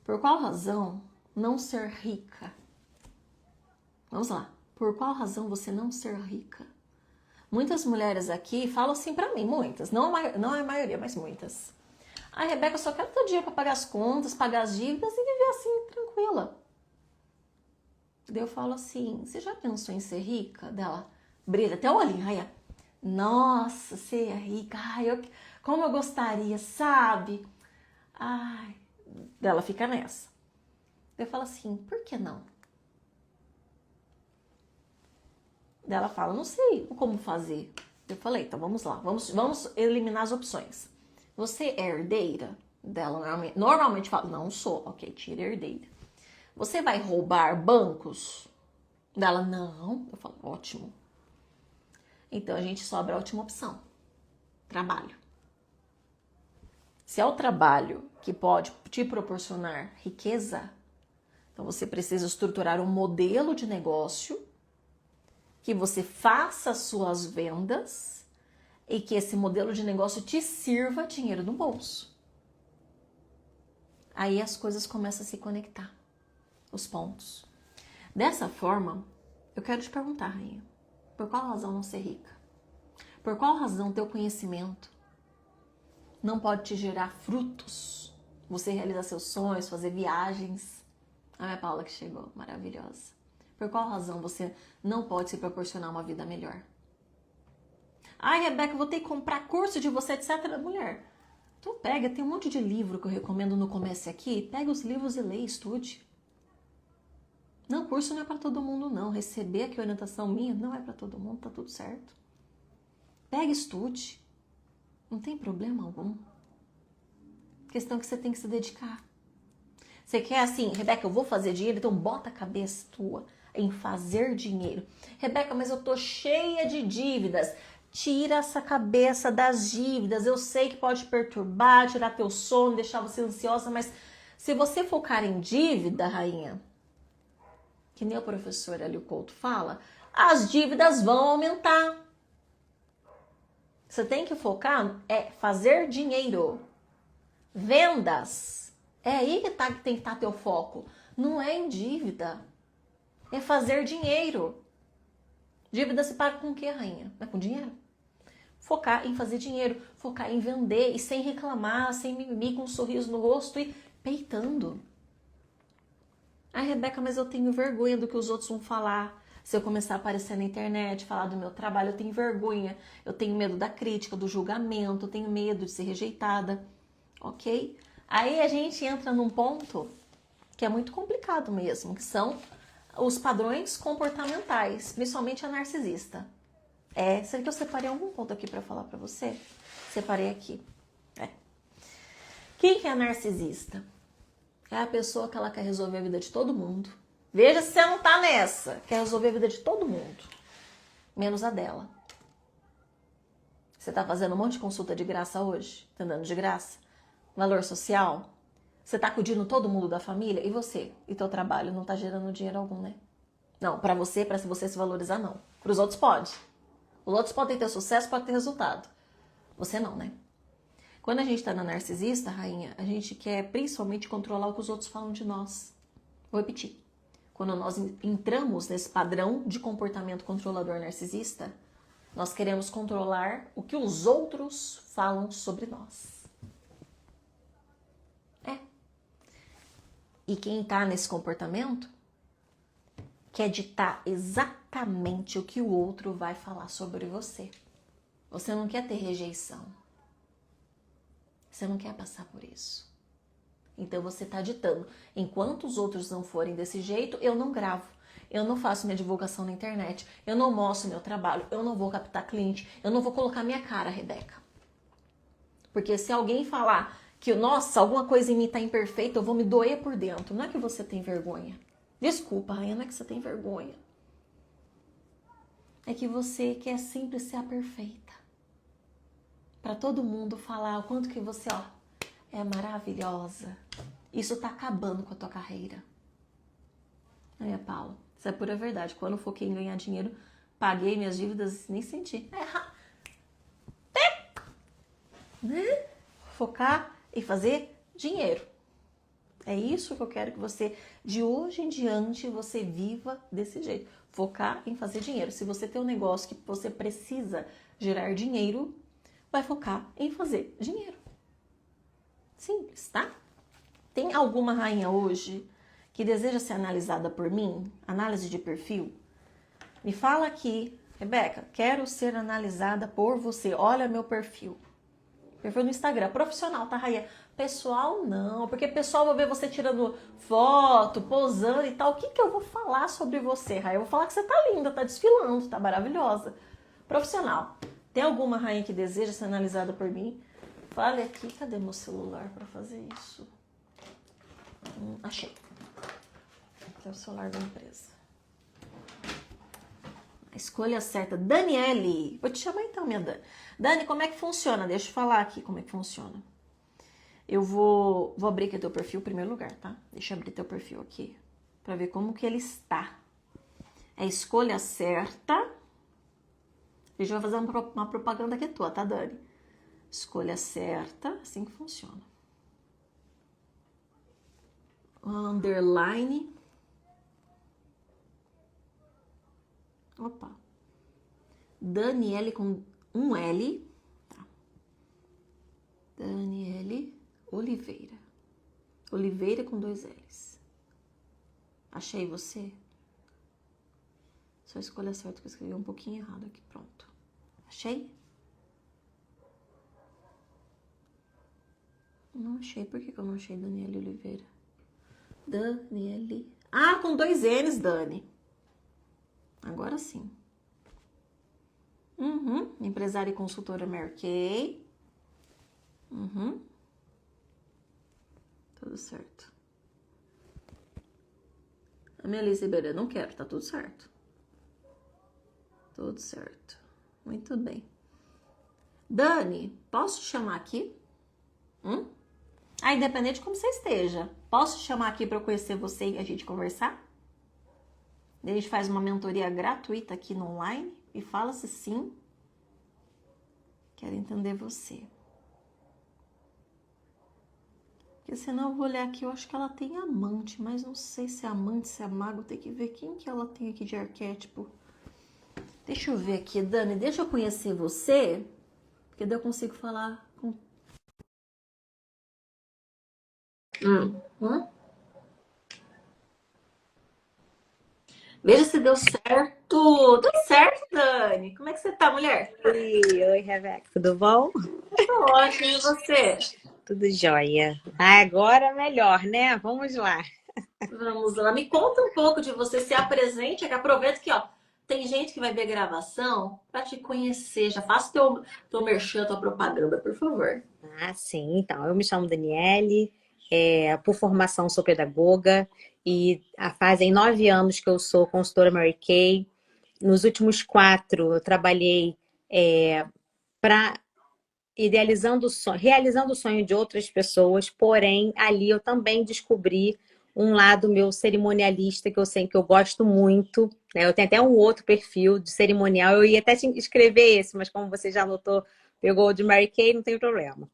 por qual razão não ser rica? Vamos lá, por qual razão você não ser rica? Muitas mulheres aqui falam assim pra mim, muitas, não é a maioria, mas muitas. Ah, Rebeca, eu só quero ter dinheiro pra pagar as contas, pagar as dívidas e viver assim, tranquila. Daí eu falo assim, você já pensou em ser rica? Dela brilha até o olhinho, aí, nossa, ser rica, ai, como eu gostaria, sabe? Ai, dela fica nessa. Eu falo assim, por que não? Dela fala, não sei como fazer. Eu falei, então vamos lá, vamos eliminar as opções. Você é herdeira? Dela normalmente fala, não sou, ok, tira herdeira. Você vai roubar bancos? Dela, não. Eu falo, ótimo. Então a gente sobra a última opção, trabalho. Se é o trabalho que pode te proporcionar riqueza, então você precisa estruturar um modelo de negócio que você faça suas vendas e que esse modelo de negócio te sirva dinheiro no bolso. Aí as coisas começam a se conectar, os pontos. Dessa forma, eu quero te perguntar, Rainha, por qual razão não ser rica? Por qual razão teu conhecimento não pode te gerar frutos? Você realizar seus sonhos, fazer viagens. A minha Paula que chegou, maravilhosa. Por qual razão você não pode se proporcionar uma vida melhor? Ai, Rebeca, eu vou ter que comprar curso de você, etc. Mulher, tu pega, tem um monte de livro que eu recomendo no Comece Aqui. Pega os livros e lê, estude. Não, curso não é para todo mundo, não. Receber aqui a orientação minha não é para todo mundo, tá tudo certo. Pega e estude. Não tem problema algum. A questão é que você tem que se dedicar. Você quer assim, Rebeca, eu vou fazer dinheiro, então bota a cabeça tua em fazer dinheiro. Rebeca, mas eu tô cheia de dívidas. Tira essa cabeça das dívidas. Eu sei que pode perturbar, tirar teu sono, deixar você ansiosa, mas se você focar em dívida, Rainha, que nem o professor Hélio Couto fala, as dívidas vão aumentar. Você tem que focar fazer dinheiro. Vendas. É aí que tem que estar teu foco. Não é em dívida. É fazer dinheiro. Dívida se paga com o quê, Rainha? É com dinheiro? focar em fazer dinheiro, focar em vender e sem reclamar, sem mimimi, com um sorriso no rosto e peitando. Ai, Rebeca, mas eu tenho vergonha do que os outros vão falar. Se eu começar a aparecer na internet, falar do meu trabalho, eu tenho vergonha. Eu tenho medo da crítica, do julgamento, eu tenho medo de ser rejeitada. Ok? Aí a gente entra num ponto que é muito complicado mesmo, que são os padrões comportamentais, principalmente a narcisista. Será que eu separei algum ponto aqui para falar para você? Separei aqui. Quem que é narcisista? É a pessoa que ela quer resolver a vida de todo mundo. Veja se você não tá nessa. Quer resolver a vida de todo mundo. Menos a dela. Você tá fazendo um monte de consulta de graça hoje? Tá dando de graça? Valor social? Você tá acudindo todo mundo da família? E você? E teu trabalho não tá gerando dinheiro algum, né? Não, pra você se valorizar, não. Pros outros pode. Os outros podem ter sucesso, podem ter resultado. Você não, né? Quando a gente tá na narcisista, rainha, a gente quer principalmente controlar o que os outros falam de nós. Vou repetir. Quando nós entramos nesse padrão de comportamento controlador narcisista, nós queremos controlar o que os outros falam sobre nós. E quem tá nesse comportamento quer ditar exatamente o que o outro vai falar sobre você. Você não quer ter rejeição. Você não quer passar por isso. Então você tá ditando. Enquanto os outros não forem desse jeito, eu não gravo. Eu não faço minha divulgação na internet. Eu não mostro meu trabalho. Eu não vou captar cliente. Eu não vou colocar minha cara, Rebeca. Porque se alguém falar que, nossa, alguma coisa em mim tá imperfeita, eu vou me doer por dentro. Não é que você tem vergonha. Desculpa, rainha, não é que você tem vergonha. É que você quer sempre ser a perfeita. Pra todo mundo falar o quanto que você, é maravilhosa. Isso tá acabando com a tua carreira. Paula, isso é pura verdade. Quando eu foquei em ganhar dinheiro, paguei minhas dívidas e nem senti. Né? Focar e fazer dinheiro. É isso que eu quero que você, de hoje em diante, você viva desse jeito. Focar em fazer dinheiro. Se você tem um negócio que você precisa gerar dinheiro, vai focar em fazer dinheiro. Simples, tá? Tem alguma rainha hoje que deseja ser analisada por mim? Análise de perfil? Me fala aqui, Rebeca, quero ser analisada por você. Olha meu perfil. Perfil no Instagram, profissional, tá, rainha? Pessoal, não, porque pessoal vai ver você tirando foto, posando e tal. O que eu vou falar sobre você, rainha? Eu vou falar que você tá linda, tá desfilando, tá maravilhosa. Profissional. Tem alguma rainha que deseja ser analisada por mim? Fale aqui, cadê meu celular para fazer isso? Achei. Aqui é o celular da empresa. A escolha certa. Daniele. Vou te chamar então, minha Dani. Dani, como é que funciona? Deixa eu falar aqui como é que funciona. Eu vou abrir aqui teu perfil em primeiro lugar, tá? Deixa eu abrir teu perfil aqui para ver como que ele está. É a escolha certa. A gente vai fazer uma propaganda aqui tua, tá, Dani? Escolha certa, assim que funciona. Underline. Opa. Daniele com um L. Tá. Daniele Oliveira. Oliveira com 2 L's. Achei você? Só escolha certa que eu escrevi um pouquinho errado aqui. Pronto. Achei? Não achei. Por que eu não achei Daniele Oliveira? Daniele. Ah, com 2 N's, Dani. Agora sim. Empresária e consultora Mary Kay. Tudo certo. A Melissa Ribeiro, não quero, tá tudo certo. Tudo certo. Muito bem. Dani, posso te chamar aqui? Independente de como você esteja. Posso te chamar aqui para eu conhecer você e a gente conversar? A gente faz uma mentoria gratuita aqui no online e fala se sim. Quero entender você. Porque senão eu vou olhar aqui, eu acho que ela tem amante, mas não sei se é amante, se é mago, tem que ver quem que ela tem aqui de arquétipo. Deixa eu ver aqui, Dani, deixa eu conhecer você. Porque daí eu consigo falar com... Hum? Veja se deu certo. Deu certo, Dani. Como é que você tá, mulher? Oi, Rebeca, tudo bom? Tô ótimo, e você? Tudo jóia. Agora melhor, né? Vamos lá. Vamos lá. Me conta um pouco de você, se apresente, que aproveita que, ó, tem gente que vai ver gravação para te conhecer. Já faça teu merchan, tua propaganda, por favor. Sim, então, eu me chamo Daniele, por formação sou pedagoga e fazem 9 anos que eu sou consultora Mary Kay. Nos últimos 4, eu trabalhei para idealizando o sonho, realizando o sonho de outras pessoas, porém, ali eu também descobri um lado meu cerimonialista que eu sei que eu gosto muito, né? Eu tenho até um outro perfil de cerimonial, eu ia até te escrever esse, mas como você já anotou, pegou o de Mary Kay, não tem problema.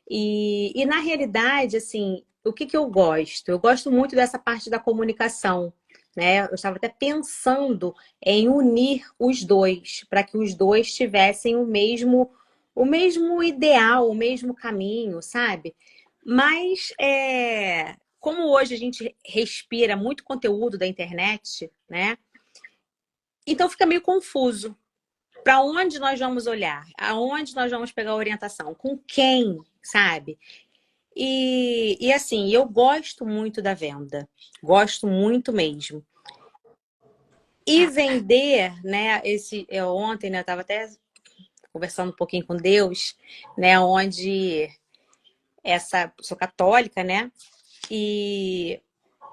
E na realidade, assim, o que eu gosto? Eu gosto muito dessa parte da comunicação, né? Eu estava até pensando em unir os dois, para que os dois tivessem o mesmo ideal, o mesmo caminho, sabe? Mas como hoje a gente respira muito conteúdo da internet, né? Então fica meio confuso. Para onde nós vamos olhar? Aonde nós vamos pegar a orientação? Com quem, sabe? E assim, eu gosto muito da venda, gosto muito mesmo. E vender, né? Ontem, né, eu estava até conversando um pouquinho com Deus, né? Onde sou católica, né? E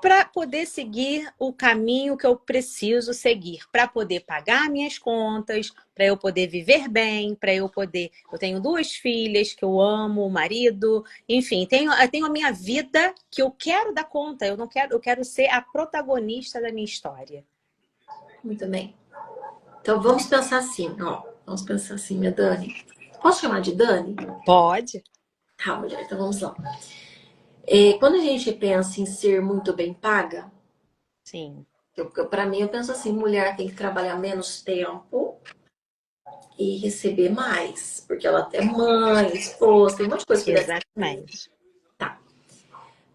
para poder seguir o caminho que eu preciso seguir, para poder pagar minhas contas, para eu poder viver bem, para eu poder. Eu tenho 2 filhas que eu amo, o marido, enfim, eu tenho a minha vida que eu quero dar conta. Eu não quero, eu quero ser a protagonista da minha história. Muito bem. Então vamos pensar assim, ó. Vamos pensar assim, minha Dani. Posso chamar de Dani? Pode? Tá, mulher, então vamos lá. Quando a gente pensa em ser muito bem paga, Sim, para mim eu penso assim, mulher tem que trabalhar menos tempo e receber mais, porque ela é mãe, esposa, tem um monte de coisa que deve fazer. exatamente. Tá.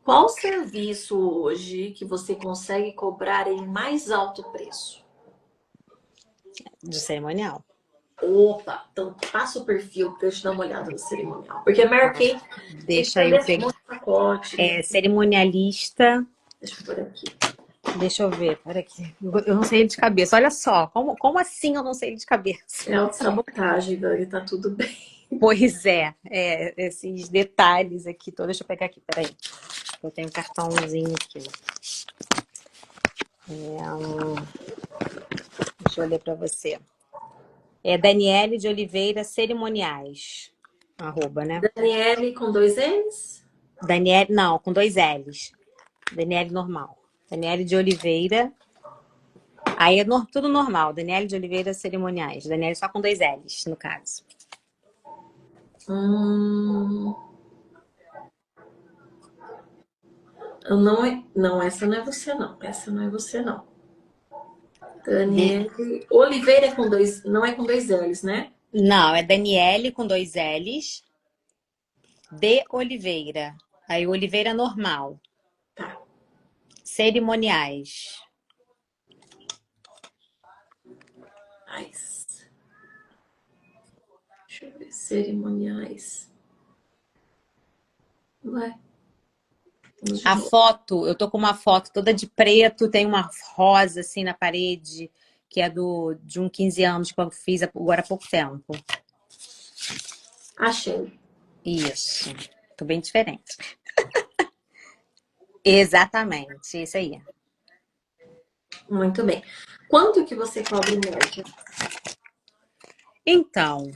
Qual serviço hoje que você consegue cobrar em mais alto preço? Do cerimonial. Opa, então passa o perfil pra eu te dar uma olhada no cerimonial. Porque a Mary Tá. Kay tem que Deixa eu vender um pegar. monte de pacote, né? Cerimonialista. Deixa eu por aqui. Deixa eu ver, pera aqui. Eu não sei ele de cabeça. Olha só, como assim eu não sei ele de cabeça? É autossabotagem, Dani, tá tudo bem. Pois esses detalhes aqui todos. Deixa eu pegar aqui, peraí. Eu tenho um cartãozinho aqui. Deixa eu ler para você. É Daniele de Oliveira Cerimoniais. Arroba, né? Daniele com 2 N's? Daniele, não, com 2 L's. Daniele normal. Daniele de Oliveira. Aí é tudo normal. Daniele de Oliveira Cerimoniais. Daniele só com 2 L's, no caso. Hum, eu não, não, essa não é você, não. Essa não é você, não. De- Daniele Oliveira é com dois, não é com 2 L's, né? Não, é Daniele com 2 L's. De Oliveira. Aí Oliveira normal. Tá. Cerimoniais. Mas, deixa eu ver. Cerimoniais. Vai. Vamos de A novo. foto, eu tô com uma foto toda de preto, tem uma rosa assim na parede, que é de 15 anos que eu fiz agora há pouco tempo. Achei. Isso. Tô bem diferente. Exatamente, isso aí. Muito bem. Quanto que você cobra em média? Então,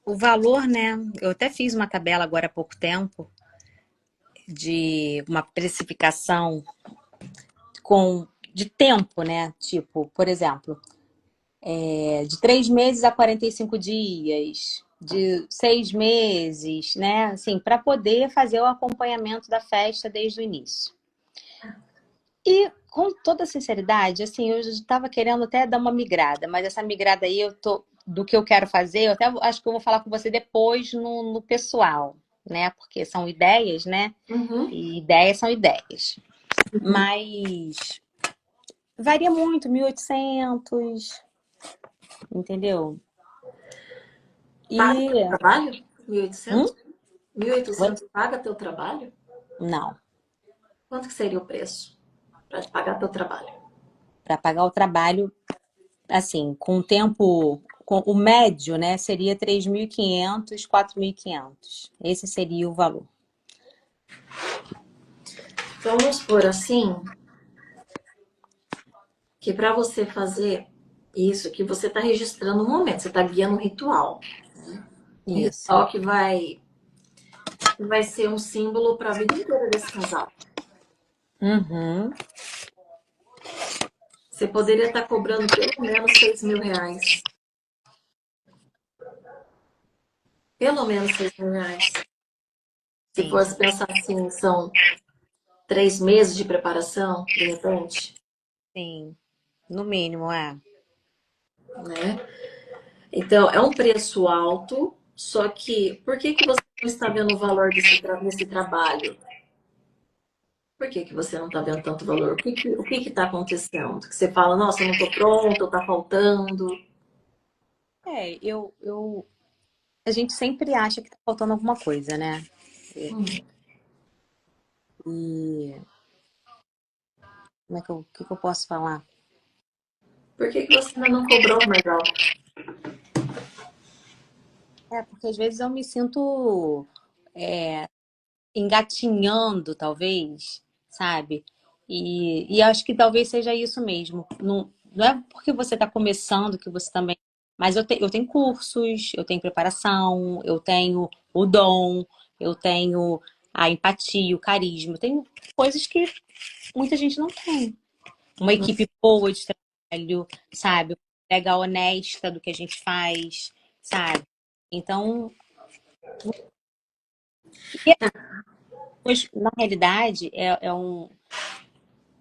o valor, né? Eu até fiz uma tabela agora há pouco tempo de uma precificação de tempo, né? Tipo, por exemplo, de 3 meses a 45 dias, de 6 meses, né? Assim, para poder fazer o acompanhamento da festa desde o início. E com toda sinceridade, assim, eu estava querendo até dar uma migrada, mas essa migrada aí eu tô do que eu quero fazer, eu até acho que eu vou falar com você depois no pessoal, né? Porque são ideias, né? Uhum. E ideias são ideias. Mas varia muito, 1.800, entendeu? Paga E teu trabalho? hum? 1.800? 1.800 paga teu trabalho? Não, Quanto que seria o preço para te pagar teu trabalho? para pagar o trabalho, assim, com o tempo, com o médio, né, seria 3.500, 4.500. Esse seria o valor. Vamos por assim, que para você fazer isso, que você está registrando um momento, você está guiando um ritual. Um Isso. ritual que vai ser um símbolo para a vida inteira desse casal. Uhum. Você poderia estar cobrando pelo menos R$ 6.000. Pelo menos R$ 6.000. Se Sim, fosse pensar assim, são 3 meses de preparação, de repente, sim. No mínimo, é. né? Então, é um preço alto, só que por que que você não está vendo o valor desse trabalho? Por que que você não está vendo tanto valor? O que que está acontecendo? Que você fala, nossa, eu não estou pronta, ou está faltando. A gente sempre acha que tá faltando alguma coisa, né? Hum, E como é que que eu posso falar? por que que você ainda não cobrou mais alto? É, porque às vezes eu me sinto engatinhando, talvez, sabe? E acho que talvez seja isso mesmo. Não, não é porque você está começando que você também. Mas eu tenho cursos, eu tenho preparação, eu tenho o dom, eu tenho a empatia, o carisma, eu tenho coisas que muita gente não tem. Uma equipe boa de trabalho, sabe? Uma entrega honesta do que a gente faz, sabe? Então, pois, na realidade,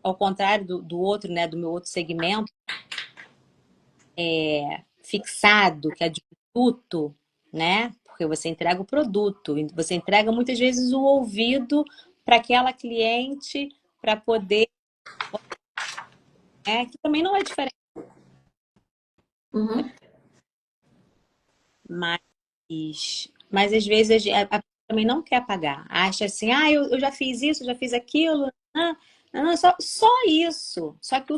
ao contrário do outro, né, do meu outro segmento, fixado, que é de produto, né? Porque você entrega o produto, e você entrega muitas vezes o ouvido para aquela cliente para poder, que também não é diferente, Uhum. mas às vezes a pessoa também não quer pagar. Acha assim, eu já fiz isso, já fiz aquilo, só isso. Só que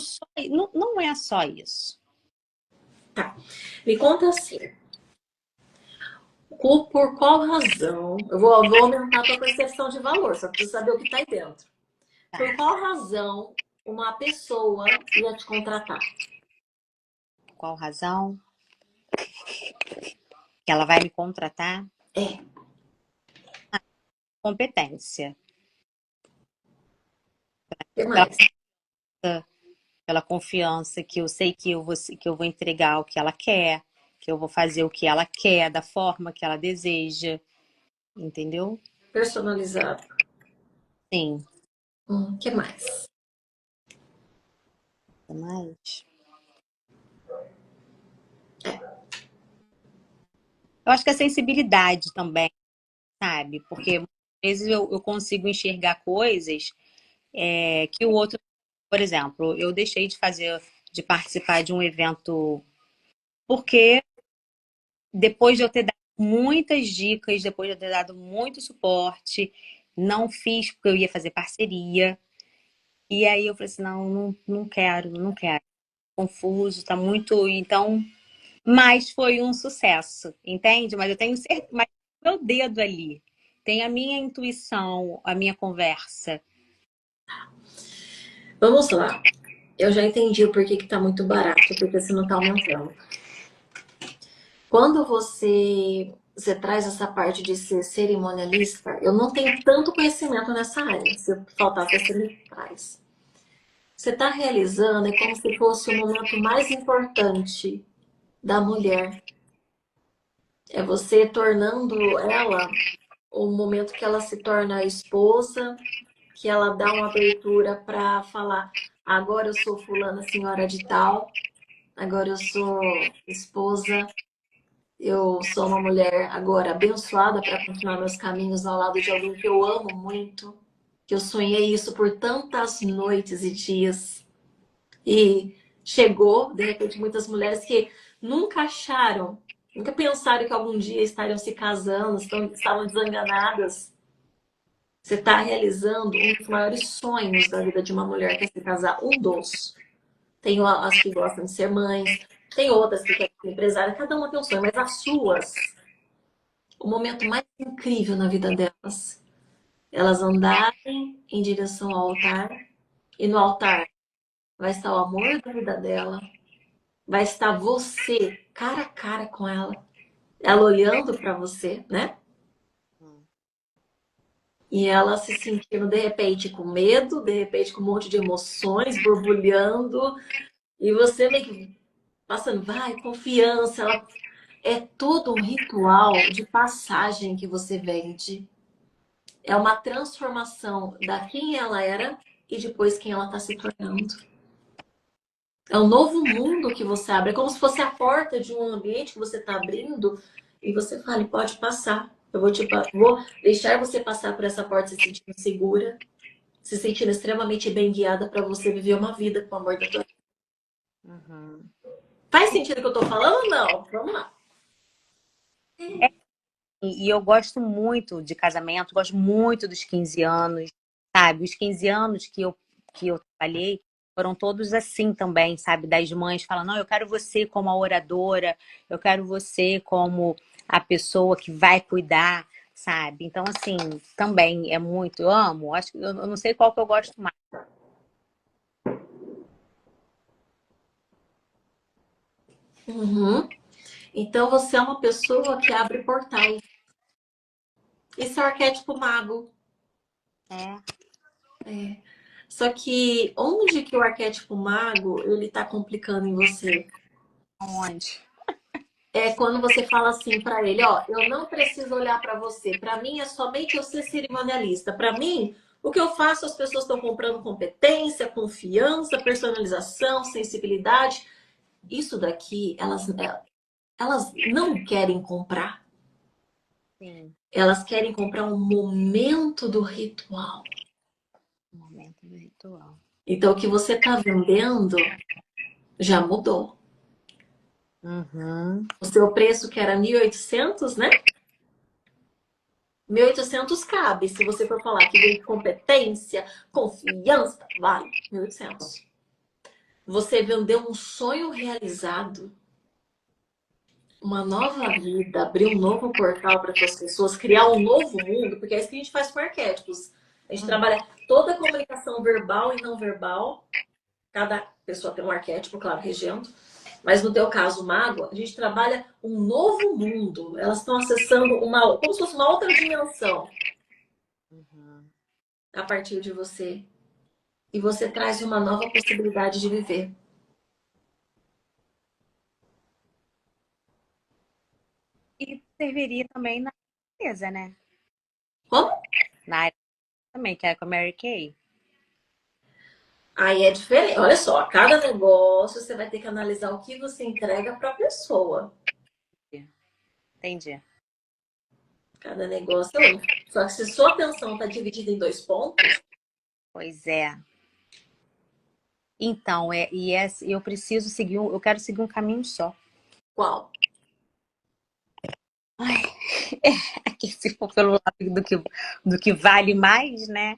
não é só isso. Tá. Me conta assim, por qual razão? Eu vou aumentar a tua percepção de valor, só preciso saber o que está aí dentro. Por qual razão uma pessoa ia te contratar? Por qual razão que ela vai me contratar? É, Competência. o que Pela, mais? pela confiança que eu sei que eu vou entregar o que ela quer, que eu vou fazer o que ela quer, da forma que ela deseja. Entendeu? Personalizado. Sim. O que mais? Mas eu acho que a sensibilidade também, sabe? Porque às vezes eu consigo enxergar coisas que o outro, por exemplo, eu deixei de participar de um evento porque depois de eu ter dado muitas dicas, depois de eu ter dado muito suporte, não fiz porque eu ia fazer parceria. E aí eu falei assim, não quero, não quero. Confuso, tá muito. Então, mas foi um sucesso, entende? Mas eu tenho certeza, mas meu dedo ali. Tem a minha intuição, a minha conversa. Vamos lá. Eu já entendi o porquê que tá muito barato, porque você não tá aumentando. Quando você traz essa parte de ser cerimonialista, eu não tenho tanto conhecimento nessa área. Se eu faltar, você me traz. Você está realizando é como se fosse o momento mais importante da mulher. É você tornando ela o momento que ela se torna esposa, que ela dá uma abertura para falar: agora eu sou fulana, senhora de tal, agora eu sou esposa. Eu sou uma mulher agora abençoada para continuar meus caminhos ao lado de alguém que eu amo muito, que eu sonhei isso por tantas noites e dias. E chegou, de repente, muitas mulheres que nunca acharam, nunca pensaram que algum dia estariam se casando, estavam desenganadas. Você está realizando um dos maiores sonhos da vida de uma mulher, que é se casar, um dos. Tem as que gostam de ser mães, tem outras que querem ser empresária, cada uma tem um sonho, mas as suas, o momento mais incrível na vida delas, elas andarem em direção ao altar, e no altar vai estar o amor da vida dela, vai estar você cara a cara com ela olhando para você, né? E ela se sentindo de repente com medo, de repente com um monte de emoções borbulhando, e você meio que passando, vai, confiança. É todo um ritual de passagem que você vende. É uma transformação da quem ela era e depois quem ela está se tornando. É um novo mundo que você abre. É como se fosse a porta de um ambiente que você está abrindo e você fala, pode passar. Vou deixar você passar por essa porta se sentindo segura, se sentindo extremamente bem guiada para você viver uma vida com o amor da tua vida. Uhum. Faz sentido o que eu tô falando ou não? Vamos lá. E eu gosto muito de casamento, gosto muito dos 15 anos, sabe? Os 15 anos que eu trabalhei foram todos assim também, sabe? Das mães falando, não, eu quero você como a oradora, eu quero você como a pessoa que vai cuidar, sabe? Então, assim, também é muito, eu amo, acho que eu não sei qual que eu gosto mais. Uhum. Então você é uma pessoa que abre portais. Esse é o arquétipo mago. É, É. Só que onde que o arquétipo mago ele tá complicando em você? onde? É quando você fala assim para ele, ó, eu não preciso olhar para você. Para mim é somente eu ser cerimonialista. Para mim, o que eu faço, as pessoas estão comprando competência, confiança, personalização, sensibilidade. Isso daqui, elas não querem comprar. Sim, Elas querem comprar um momento do ritual. momento do ritual. Então, o que você está vendendo já mudou. Uhum. O seu preço, que era 1.800, né? 1.800 cabe. Se você for falar que vem competência, confiança, vale 1.800. Você vendeu um sonho realizado, uma nova vida, abrir um novo portal para as pessoas, criar um novo mundo, porque é isso que a gente faz com arquétipos. A gente trabalha toda a comunicação verbal e não verbal. Cada pessoa tem um arquétipo, claro, regendo. Mas no teu caso, mago, a gente trabalha um novo mundo. Elas estão acessando como se fosse uma outra dimensão Uhum. a partir de você. E você traz uma nova possibilidade de viver. E serviria também na empresa, né? Como? Na área também, que é com a Mary Kay. Aí é diferente. Olha só, cada negócio você vai ter que analisar o que você entrega para a pessoa. Entendi. Cada negócio é um. Só que se sua atenção está dividida em dois pontos, Pois é. Então, eu preciso seguir, eu quero seguir um caminho só. qual? Ai, é que se for pelo lado do que vale mais, né?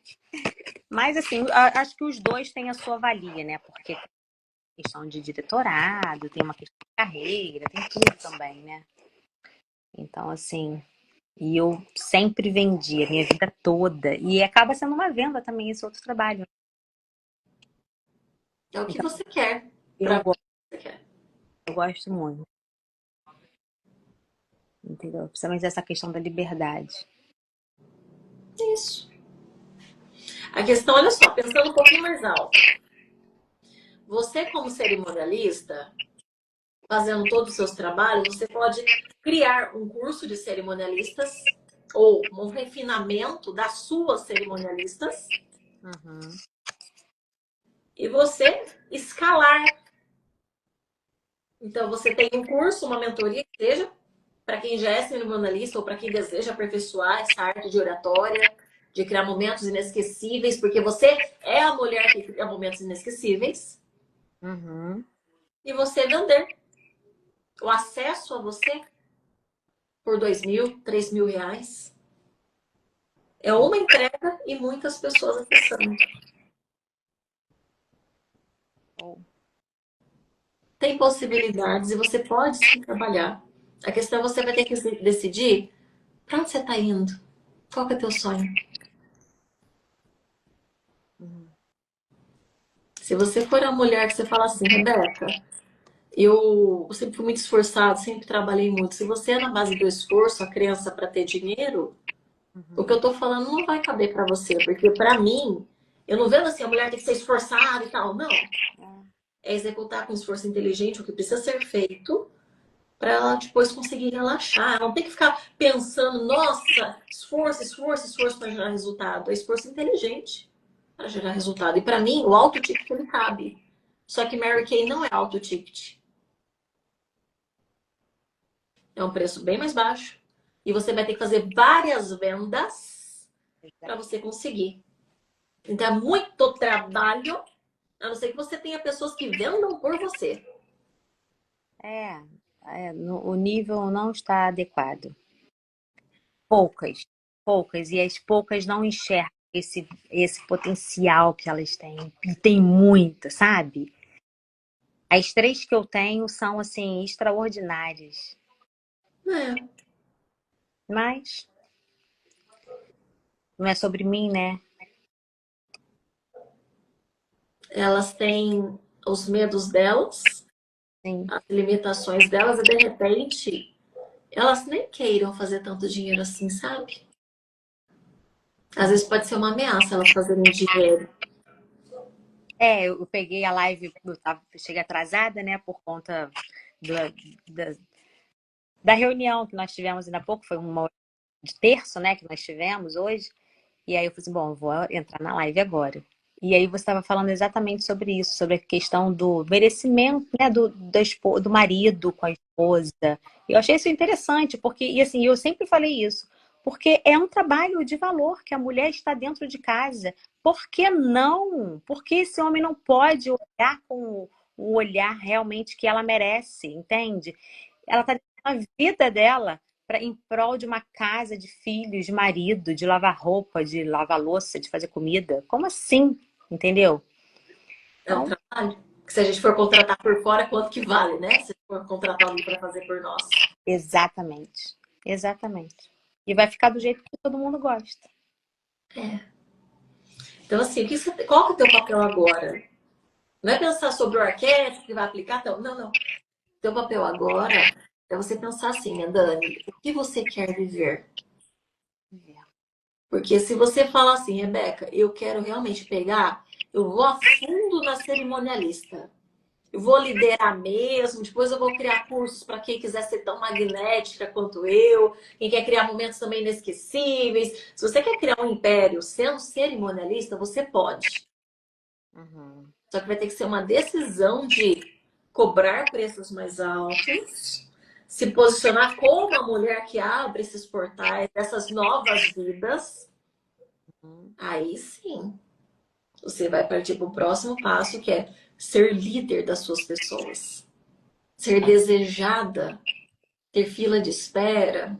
Mas assim, acho que os dois têm a sua valia, né? Porque tem questão de diretorado, tem uma questão de carreira, tem tudo também, né? Então, assim, e eu sempre vendi a minha vida toda. E acaba sendo uma venda também esse outro trabalho. É o que Então, você quer. eu Para gosto, você quer. eu gosto muito, entendeu? Principalmente dessa questão da liberdade. Isso. A questão, olha só, pensando um pouquinho mais alto. Você, como cerimonialista, fazendo todos os seus trabalhos, você pode criar um curso de cerimonialistas ou um refinamento das suas cerimonialistas Uhum. e você escalar. Então, você tem um curso, uma mentoria que seja, para quem já é cerimonialista ou para quem deseja aperfeiçoar essa arte de oratória, de criar momentos inesquecíveis, porque você é a mulher que cria momentos inesquecíveis, Uhum. e você vender o acesso a você por 2.000, 3.000 reais. É uma entrega e muitas pessoas acessando. Tem possibilidades e você pode sim trabalhar. A questão é você vai ter que decidir para onde você está indo. Qual que é o teu sonho? Se você for a mulher que você fala assim, Rebeca, eu sempre fui muito esforçado, sempre trabalhei muito. Se você é na base do esforço, a crença para ter dinheiro, o que eu tô falando não vai caber para você, porque para mim, eu não vendo assim, a mulher tem que ser esforçada e tal, não. É executar com esforço inteligente o que precisa ser feito para ela depois conseguir relaxar. Ela não tem que ficar pensando, nossa, esforço, esforço, esforço para gerar resultado. É esforço inteligente para gerar resultado. E para mim, o alto ticket ele cabe. Só que Mary Kay não é alto ticket. É um preço bem mais baixo. E você vai ter que fazer várias vendas para você conseguir. Então é muito trabalho, a não ser que você tenha pessoas que vendam por você. É, o nível não está adequado. Poucas, poucas, e as poucas não enxergam esse potencial que elas têm. E tem muita, sabe? As três que eu tenho são, assim, extraordinárias. É. Mas não é sobre mim, né? Elas têm os medos delas, Sim. as limitações delas, e de repente elas nem queiram fazer tanto dinheiro assim, sabe? Às vezes pode ser uma ameaça elas fazerem dinheiro. É, eu peguei a live, cheguei atrasada, né, por conta da, da, da reunião que nós tivemos ainda há pouco, foi uma hora de terço, né, que nós tivemos hoje. E aí eu falei assim, bom, eu vou entrar na live agora. E aí você estava falando exatamente sobre isso, sobre a questão do merecimento, né, do marido com a esposa. Eu achei isso interessante, porque, e assim, eu sempre falei isso, porque é um trabalho de valor que a mulher está dentro de casa. Por que não? Por que esse homem não pode olhar com o olhar realmente que ela merece, entende? Ela está dando a vida dela em prol de uma casa, de filhos, de marido, de lavar roupa, de lavar louça, de fazer comida. Como assim? Entendeu? É um Então, trabalho. Que se a gente for contratar por fora, quanto que vale, né? Se for contratar alguém para fazer por nós. exatamente. Exatamente. E vai ficar do jeito que todo mundo gosta. É. Então, assim, qual que é o teu papel agora? Não é pensar sobre o arquétipo que vai aplicar, não. Não, não. Teu papel agora é você pensar assim, né, Dani? O que você quer viver? Porque se você falar assim, Rebeca, eu quero realmente pegar, eu vou a fundo na cerimonialista. Eu vou liderar mesmo, depois eu vou criar cursos para quem quiser ser tão magnética quanto eu, quem quer criar momentos também inesquecíveis. Se você quer criar um império sendo cerimonialista, você pode. Uhum. Só que vai ter que ser uma decisão de cobrar preços mais altos, se posicionar como a mulher que abre esses portais, essas novas vidas. Uhum. Aí sim, você vai partir para o próximo passo, que é ser líder das suas pessoas, ser desejada, ter fila de espera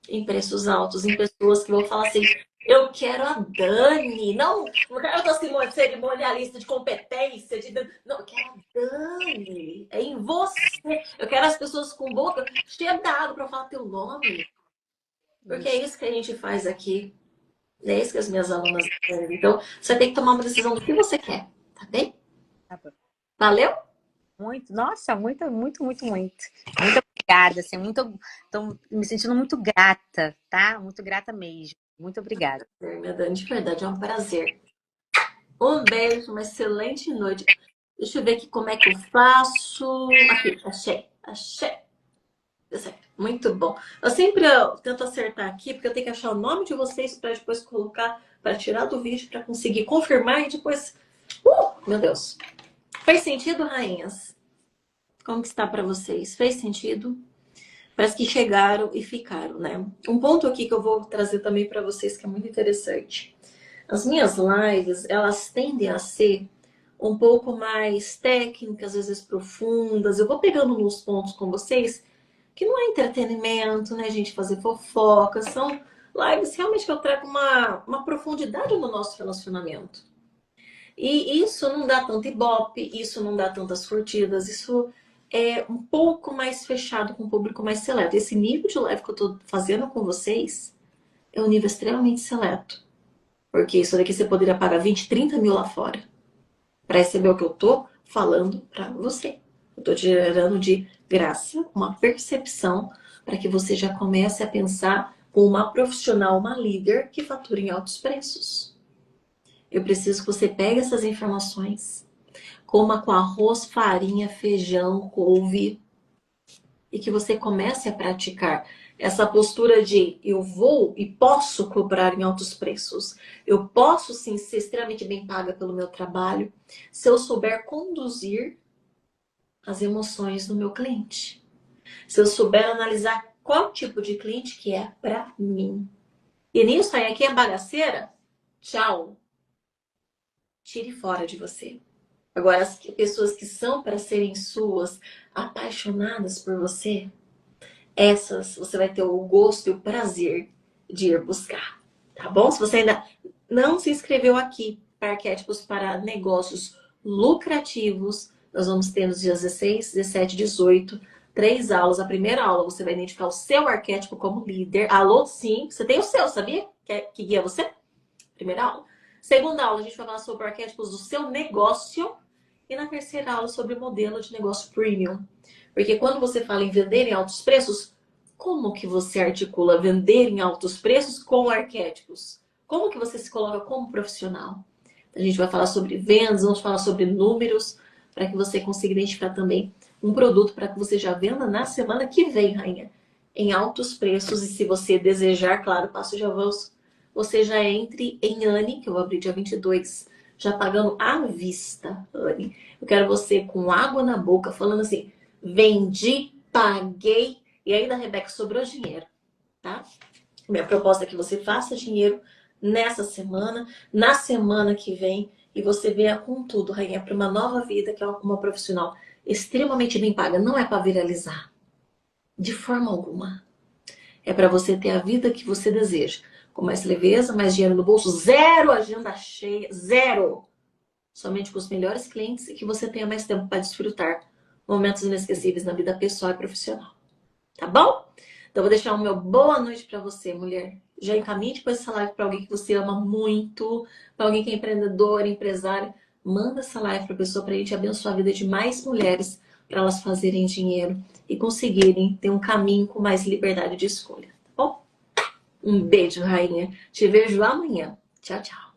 em preços altos, em pessoas que vão falar assim: eu quero a Dani, não quero a cerimonialista de competência, não, eu quero a Dani, é em você. Eu quero as pessoas com boca cheia d'água para falar teu nome, porque é Isso. isso que a gente faz aqui. É isso que as minhas alunas querem. Então, você tem que tomar uma decisão do que você quer, tá bem? Tá bom. Valeu? Muito, nossa, muito, muito, muito, muito. Muito obrigada, assim, tô me sentindo muito grata, tá? Muito grata mesmo. Muito obrigada. Minha Dani, de verdade, é um prazer. Um beijo, uma excelente noite. Deixa eu ver aqui como é que eu faço. Aqui, achei, achei. Deu certo. Muito bom. Eu tento acertar aqui, porque eu tenho que achar o nome de vocês para depois colocar, para tirar do vídeo, para conseguir confirmar e depois. Meu Deus. Fez sentido, rainhas? Como que está para vocês? Fez sentido? Parece que chegaram e ficaram, né? Um ponto aqui que eu vou trazer também para vocês que é muito interessante. As minhas lives, elas tendem a ser um pouco mais técnicas, às vezes profundas. Eu vou pegando nos pontos com vocês que não é entretenimento, né, gente? Fazer fofoca. São lives realmente que eu trago uma profundidade no nosso relacionamento. E isso não dá tanto ibope, isso não dá tantas curtidas, isso é um pouco mais fechado com o público mais seleto. Esse nível de live que eu tô fazendo com vocês é um nível extremamente seleto. Porque isso daqui você poderia pagar 20, 30 mil lá fora para receber o que eu tô falando para você. Eu tô te gerando de graça uma percepção para que você já comece a pensar como uma profissional, uma líder que fatura em altos preços. Eu preciso que você pegue essas informações, coma com arroz, farinha, feijão, couve, e que você comece a praticar essa postura de eu vou e posso cobrar em altos preços. Eu posso sim ser extremamente bem paga pelo meu trabalho se eu souber conduzir as emoções do meu cliente. Se eu souber analisar qual tipo de cliente que é para mim. E nisso aí, aqui é bagaceira, tchau. Tire fora de você. Agora, as pessoas que são para serem suas, apaixonadas por você, essas você vai ter o gosto e o prazer de ir buscar, tá bom? Se você ainda não se inscreveu aqui para Arquétipos para Negócios Lucrativos, nós vamos ter nos dias 16, 17 e 18, 3 aulas. A primeira aula você vai identificar o seu arquétipo como líder. Alô, sim, você tem o seu, sabia? Que guia você? Primeira aula. Segunda aula, a gente vai falar sobre arquétipos do seu negócio. E na terceira aula, sobre modelo de negócio premium. Porque quando você fala em vender em altos preços, como que você articula vender em altos preços com arquétipos? Como que você se coloca como profissional? A gente vai falar sobre vendas, vamos falar sobre números, para que você consiga identificar também um produto para que você já venda na semana que vem, rainha, em altos preços. E se você desejar, claro, passo de avanço, você já entre em Anne, que eu vou abrir dia 22, já pagando à vista, Anne. Eu quero você com água na boca, falando assim, vendi, paguei, e aí da Rebeca sobrou dinheiro, tá? Minha proposta é que você faça dinheiro nessa semana, na semana que vem, e você venha com tudo, rainha, para uma nova vida, que é uma profissional extremamente bem paga. Não é para viralizar, de forma alguma. É para você ter a vida que você deseja. Com mais leveza, mais dinheiro no bolso, zero agenda cheia, zero. Somente com os melhores clientes e que você tenha mais tempo para desfrutar momentos inesquecíveis na vida pessoal e profissional. Tá bom? Então, vou deixar o meu boa noite para você, mulher. Já encaminhe depois essa live para alguém que você ama muito, para alguém que é empreendedor, empresário. Manda essa live para a pessoa para a gente abençoar a vida de mais mulheres, para elas fazerem dinheiro e conseguirem ter um caminho com mais liberdade de escolha. Tá bom? Um beijo, rainha. Te vejo amanhã. Tchau, tchau.